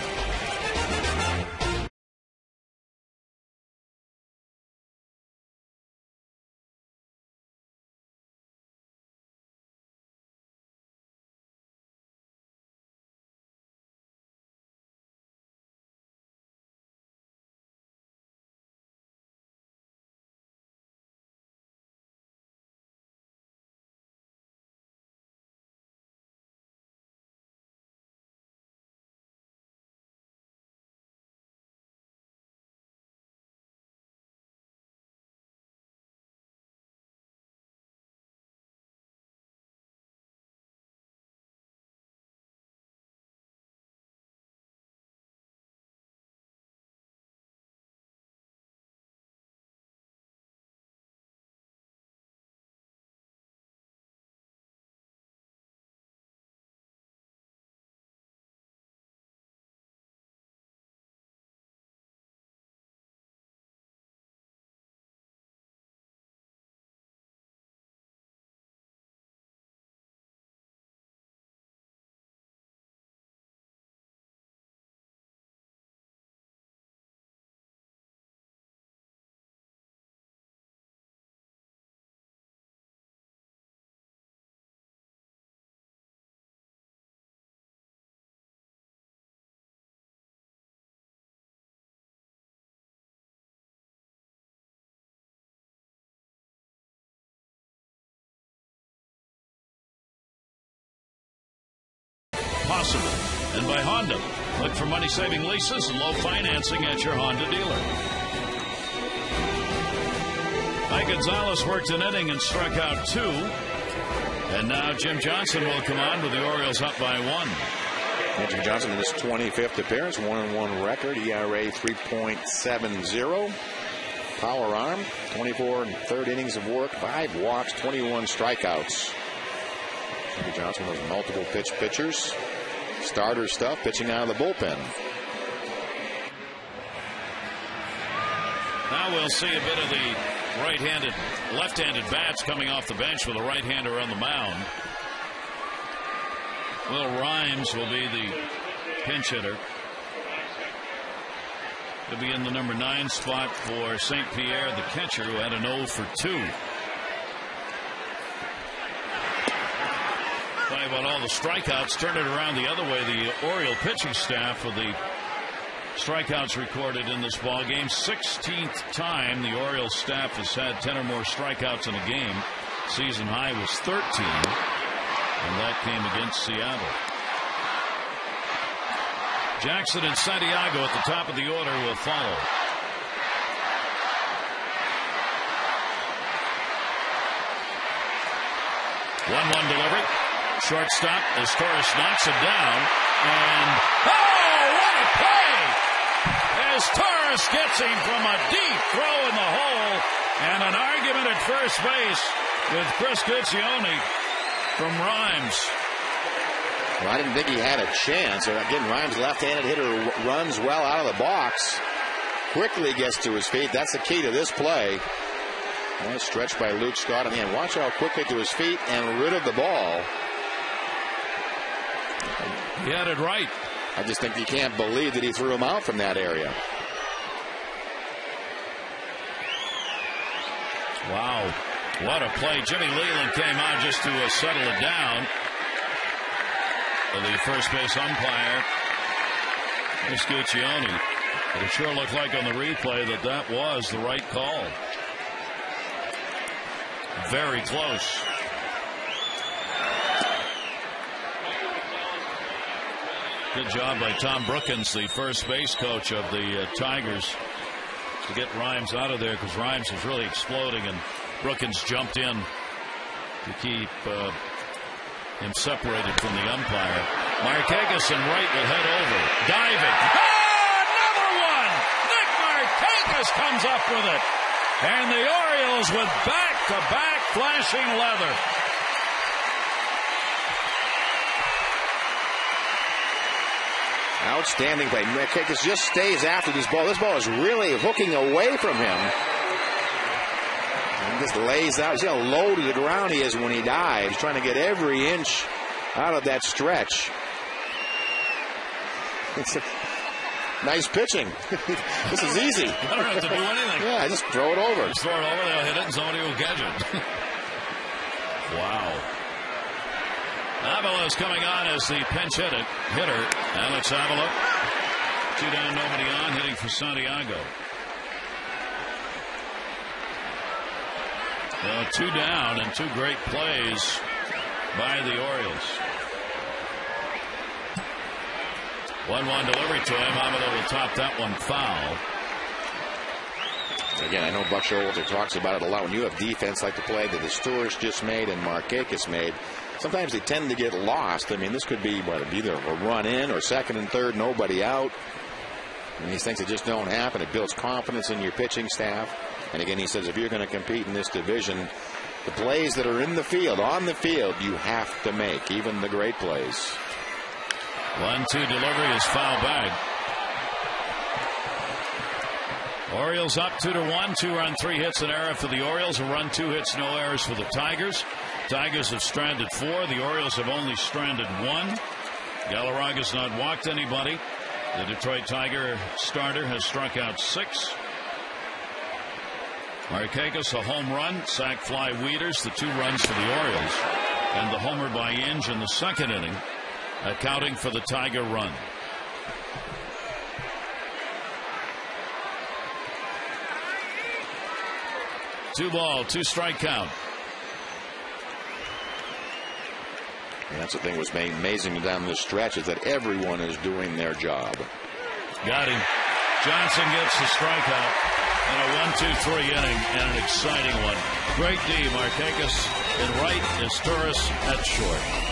possible. And by Honda, look for money-saving leases and low financing at your Honda dealer. Mike Gonzalez worked an inning and struck out 2. And now Jim Johnson will come on with the Orioles up by 1. Jim Johnson in his 25th appearance, 1-1 record, ERA 3.70. Power arm, 24 and third innings of work, 5 walks, 21 strikeouts. Jimmy Johnson, one of those multiple pitch pitchers. Starter stuff, pitching out of the bullpen. Now we'll see a bit of the left-handed bats coming off the bench with a right-hander on the mound. Will Rhymes will be the pinch hitter. He'll be in the number 9 spot for St. Pierre, the catcher, who had an 0 for 2. Talking about all the strikeouts, turn it around the other way. The Oriole pitching staff with the strikeouts recorded in this ball game. 16th time the Orioles staff has had 10 or more strikeouts in a game. Season high was 13, and that came against Seattle. Jackson and Santiago at the top of the order will follow. One delivery. Shortstop as Torres knocks it down. And oh, what a play! As Torres gets him from a deep throw in the hole, and an argument at first base with Chris Guccione from Rhymes. Well, I didn't think he had a chance. Again, Rhymes, left-handed hitter, runs well out of the box. Quickly gets to his feet. That's the key to this play. Nice stretch by Luke Scott on the end. Watch how quickly to his feet and rid of the ball. He had it right. I just think you can't believe that he threw him out from that area. Wow. What a play. Jimmy Leland came out just to settle it down. The first base umpire, Chris Guccione. But it sure looked like on the replay that was the right call. Very close. Good job by Tom Brookins, the first base coach of the Tigers, to get Rhymes out of there, because Rhymes was really exploding, and Brookins jumped in to keep him separated from the umpire. Markakis and Wright will head over. Diving. Another one! Nick Markakis comes up with it. And the Orioles with back-to-back flashing leather. Outstanding play. Markakis just stays after this ball. This ball is really hooking away from him. And just lays out. See how low to the ground he is when he dives, trying to get every inch out of that stretch. It's a nice pitching. This is easy. I don't have to do anything. Yeah, just throw it over. Just throw it over, they'll hit it, and somebody will catch it. Wow. Avila is coming on as the pinch hitter. Alex Avila. 2 down, nobody on, hitting for Santiago. 2 down and 2 great plays by the Orioles. 1-1 delivery to him. Avila will top that one foul. Again, I know Buck Showalter talks about it a lot. When you have defense like the play that the Stewarts just made and Markakis made, sometimes they tend to get lost. I mean, this could be either a run in or second and third, nobody out. And these things that just don't happen. It builds confidence in your pitching staff. And again, he says if you're going to compete in this division, the plays that are in the field, on the field, you have to make, even the great plays. 1-2 delivery is foul back. Orioles up 2-1. 2-run, 3 hits, an error for the Orioles. A run, 2 hits, no errors for the Tigers. Tigers have stranded 4. The Orioles have only stranded 1. Galarraga's not walked anybody. The Detroit Tiger starter has struck out 6. Markakis a home run. Sac fly Wieters, the 2 runs for the Orioles. And the homer by Inge in the second inning, accounting for the Tiger run. Two ball, 2 strike count. And that's the thing was amazing down the stretch is that everyone is doing their job. Got him. Johnson gets the strikeout in a 1-2-3 inning and an exciting one. Great D. Markakis in right, is Turris at short.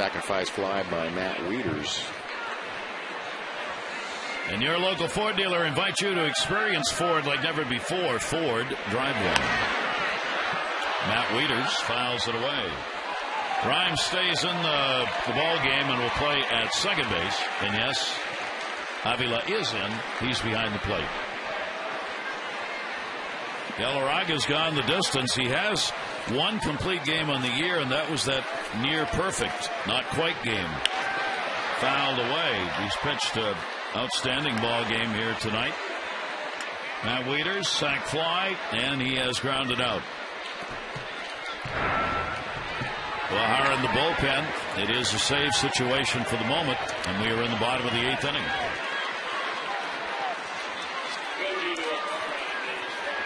Sacrifice fly by Matt Wieters. And your local Ford dealer invites you to experience Ford like never before. Ford, drive one. Matt Wieters fouls it away. Grimes stays in the ball game and will play at second base. And yes, Avila is in. He's behind the plate. Galarraga's gone the distance. He has one complete game on the year, and that was that near perfect, not quite game. Fouled away. He's pitched an outstanding ball game here tonight. Matt Wieters, sac fly, and he has grounded out. Guajara in the bullpen. It is a save situation for the moment, and we are in the bottom of the 8th inning.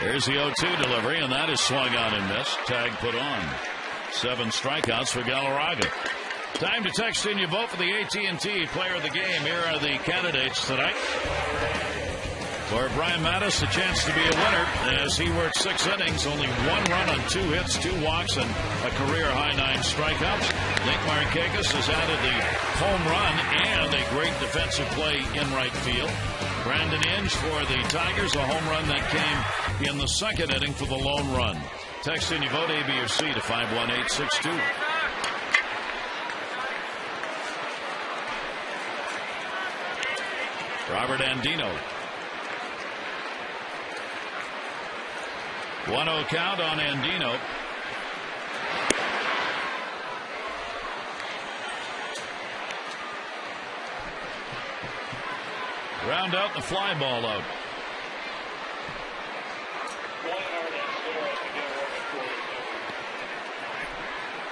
Here's the 0-2 delivery, and that is swung on and missed. Tag put on. 7 strikeouts for Galarraga. Time to text in your vote for the AT&T Player of the Game. Here are the candidates tonight. For Brian Mattis, a chance to be a winner as he worked 6 innings, only 1 run on 2 hits, 2 walks, and a career-high 9 strikeouts. Nick Markakis has added the home run and a great defensive play in right field. Brandon Inge for the Tigers, a home run that came in the 2nd inning for the lone run. Text in your vote, A, B, or C, to 51862. Robert Andino. 1-0 count on Andino. Round out the fly ball out.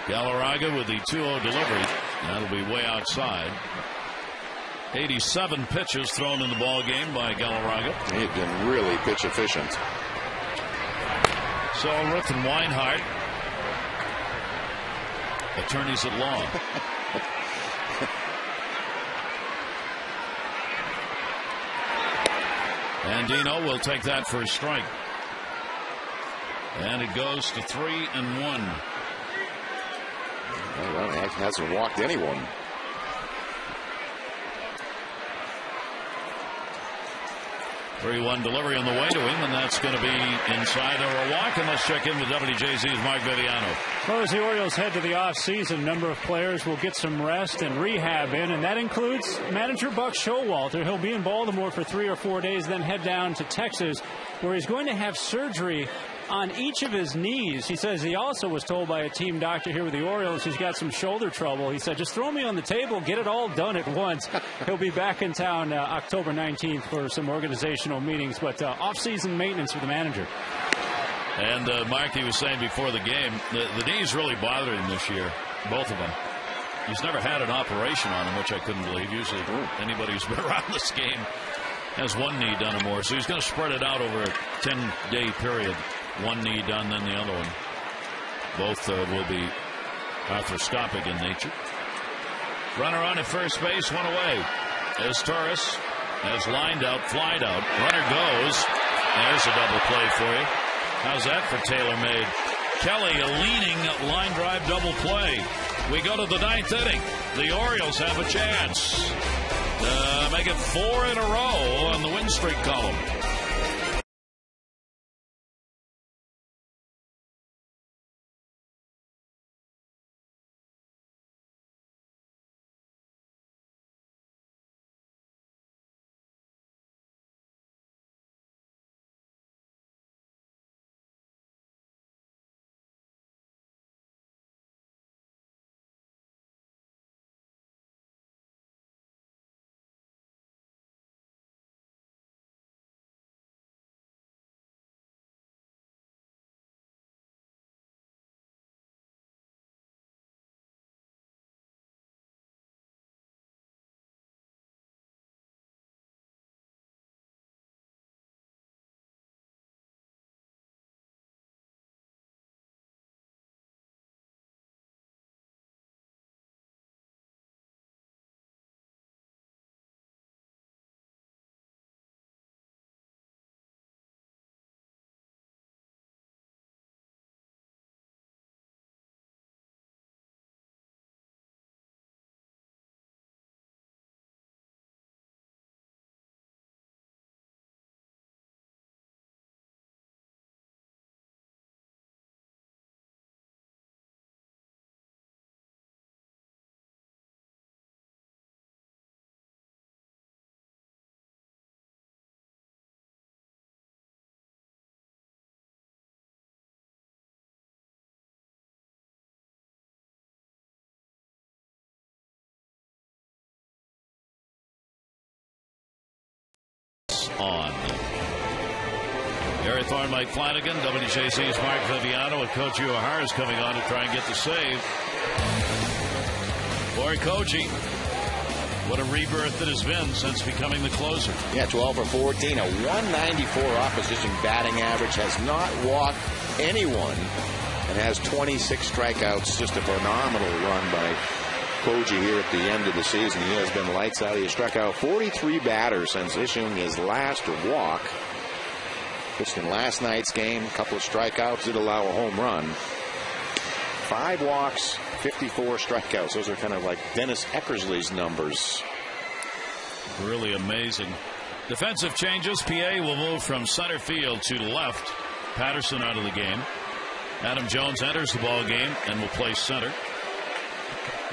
Galarraga with the 2-0 delivery. That'll be way outside. 87 pitches thrown in the ball game by Galarraga. He's been really pitch efficient. Solrith and Weinhardt, attorneys at law. Andino will take that for a strike. And it goes to 3-1. Well, that hasn't walked anyone. 3-1 delivery on the way to him, and that's going to be inside or a walk. And let's check in with WJZ's Mark Viviano. Well, as the Orioles head to the offseason, a number of players will get some rest and rehab in, and that includes manager Buck Showalter. He'll be in Baltimore for 3 or 4 days, then head down to Texas, where he's going to have surgery on each of his knees. He says he also was told by a team doctor here with the Orioles he's got some shoulder trouble. He said, just throw me on the table, get it all done at once. He'll be back in town October 19th for some organizational meetings, but off-season maintenance for the manager. And Mark, he was saying before the game, the knees really bothered him this year, both of them. He's never had an operation on him, which I couldn't believe. Usually anybody who's been around this game has one knee done or more. So he's going to spread it out over a 10-day period. One knee done, then the other one. Both will be arthroscopic in nature. Runner on at first base, one away. As Torres has lined out, flied out. Runner goes. There's a double play for you. How's that for TaylorMade? Kelly, a leaning line drive double play. We go to the 9th inning. The Orioles have a chance. Make it 4 in a row on the win streak column. On. Gary Thorne, Mike Flanagan, WJC's Mark Viviano, and Coach Uehara is coming on to try and get the save. Boy, Koji, what a rebirth it has been since becoming the closer. Yeah, 12 for 14, a 194 opposition batting average, has not walked anyone, and has 26 strikeouts. Just a phenomenal run by Koji here at the end of the season. He has been lights out. He has struck out 43 batters since issuing his last walk. Pitched in last night's game. A couple of strikeouts. Did allow a home run. 5 walks, 54 strikeouts. Those are kind of like Dennis Eckersley's numbers. Really amazing. Defensive changes. PA will move from center field to left. Patterson out of the game. Adam Jones enters the ball game and will play center.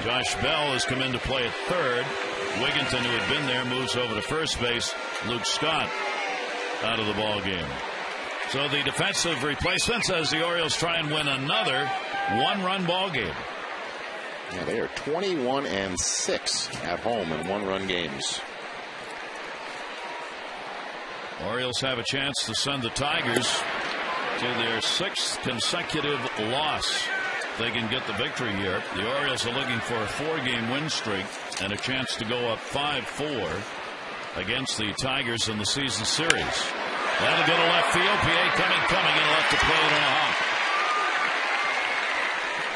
Josh Bell has come in to play at third. Wigginton, who had been there, moves over to first base. Luke Scott out of the ball game. So the defensive replacements as the Orioles try and win another one-run ball game. Yeah, they are 21-6 at home in one-run games. Orioles have a chance to send the Tigers to their 6th consecutive loss. They can get the victory here. The Orioles are looking for a 4-game win streak and a chance to go up 5-4 against the Tigers in the season series. That'll go to left field. PA coming, and left to play it on a hop.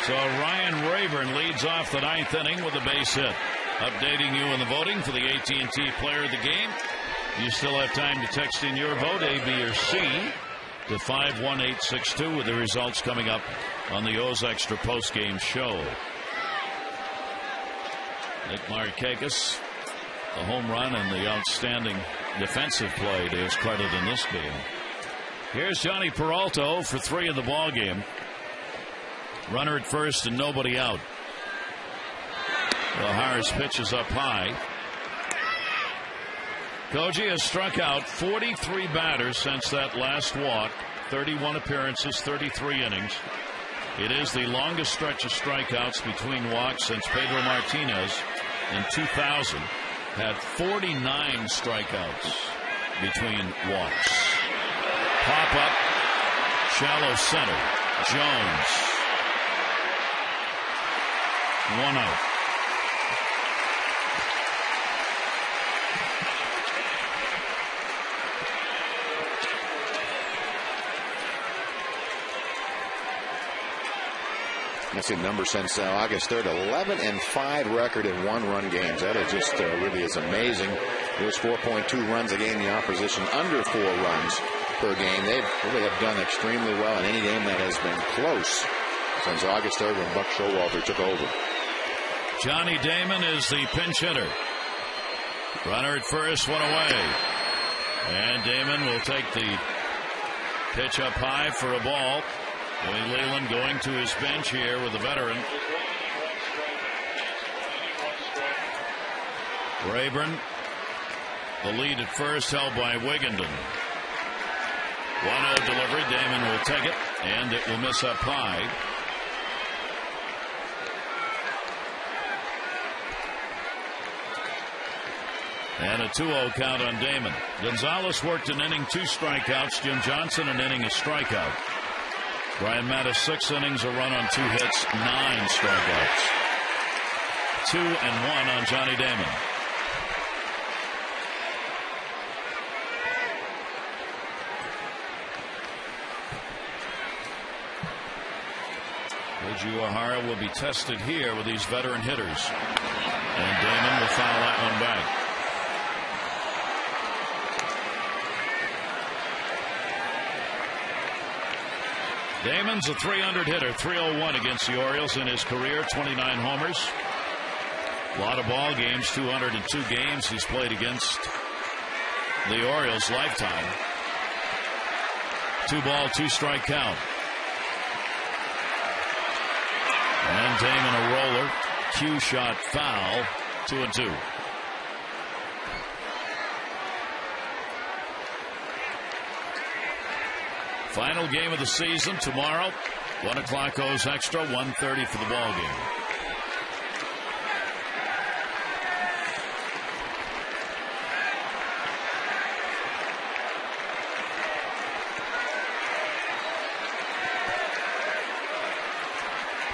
So Ryan Rayburn leads off the 9th inning with a base hit. Updating you on the voting for the AT&T Player of the Game. You still have time to text in your vote, A, B, or C, to 51862 with the results coming up on the O's Extra postgame show. Nick Markakis, the home run and the outstanding defensive play to his credit in this game. Here's Johnny Peralta for 3 in the ball game. Runner at first and nobody out. O'Hara's pitch is up high. Koji has struck out 43 batters since that last walk. 31 appearances, 33 innings. It is the longest stretch of strikeouts between walks since Pedro Martinez in 2000 had 49 strikeouts between walks. Pop up, shallow center. Jones. 1 out. That's a number since August 3rd. 11-5 record in 1-run games. That is just really is amazing. It was 4.2 runs a game. The opposition under 4 runs per game. They really have done extremely well in any game that has been close since August 3rd when Buck Showalter took over. Johnny Damon is the pinch hitter. Runner at first, 1 away. And Damon will take the pitch up high for a ball. Billy Leland going to his bench here with a veteran. Rayburn, the lead at first held by Wigginton. 1-0 delivery. Damon will take it, and it will miss up high. And a 2-0 count on Damon. Gonzalez worked an inning, 2 strikeouts. Jim Johnson an inning, a strikeout. Brian Mattis 6 innings, a run on 2 hits, 9 strikeouts. 2 and 1 on Johnny Damon. Koji O'Hara will be tested here with these veteran hitters. And Damon will foul that one back. Damon's a .300 hitter, 301 against the Orioles in his career, 29 homers. A lot of ball games, 202 games he's played against the Orioles lifetime. 2-ball, 2-strike count. And Damon a roller, cue shot foul, 2-2. Final game of the season tomorrow. 1 o'clock goes extra. 1:30 for the ball game.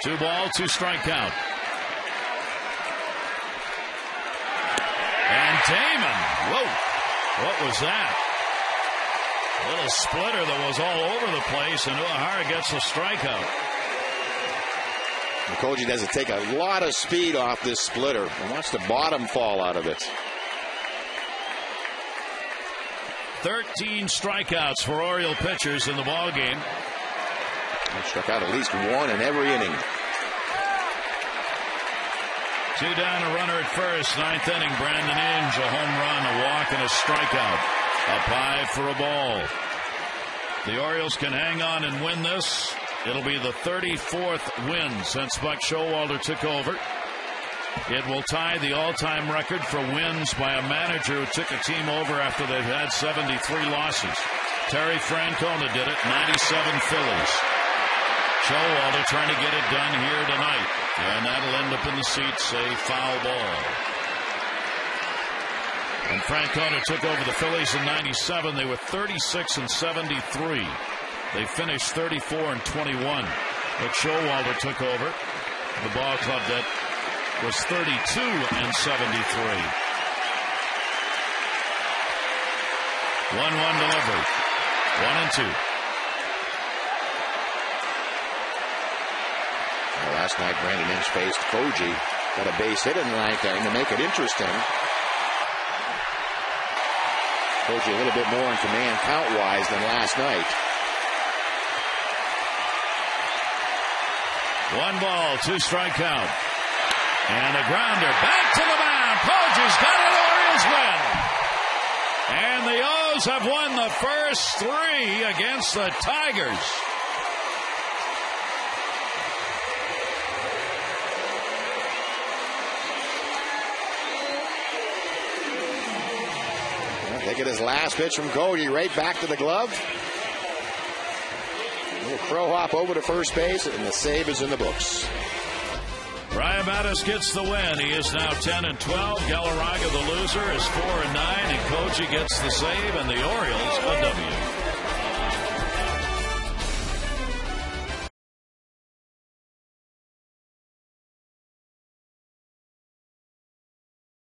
Two-ball, 2-strike count. And Damon. Whoa. What was that? Little splitter that was all over the place, and O'Hara gets a strikeout. Koji doesn't take a lot of speed off this splitter and watch the bottom fall out of it. 13 strikeouts for Oriole pitchers in the ball game. They struck out at least 1 in every inning. 2 down, a runner at first. 9th inning, Brandon Inge, a home run, a walk, and a strikeout. Up high for a ball. The Orioles can hang on and win this. It'll be the 34th win since Buck Showalter took over. It will tie the all-time record for wins by a manager who took a team over after they've had 73 losses. Terry Francona did it, 97 Phillies. Showalter trying to get it done here tonight. And that'll end up in the seats, a foul ball. When Francona took over the Phillies in 97, they were 36-73. They finished 34-21. But Showalter took over the ball club that was 32-73. 1-1 delivery. 1-2. Well, last night, Brandon Inge faced Koji. Got a base hit in the 9th inning to make it interesting. Koji a little bit more in command count-wise than last night. 1-ball, 2-strike count. And a grounder back to the mound. Koji's got it. Orioles win. And the O's have won the first 3 against the Tigers. They get his last pitch from Cody right back to the glove. A little crow hop over to first base, and the save is in the books. Ryan Mattis gets the win. He is now 10-12. Galarraga, the loser, is 4-9, and Koji gets the save, and the Orioles a W.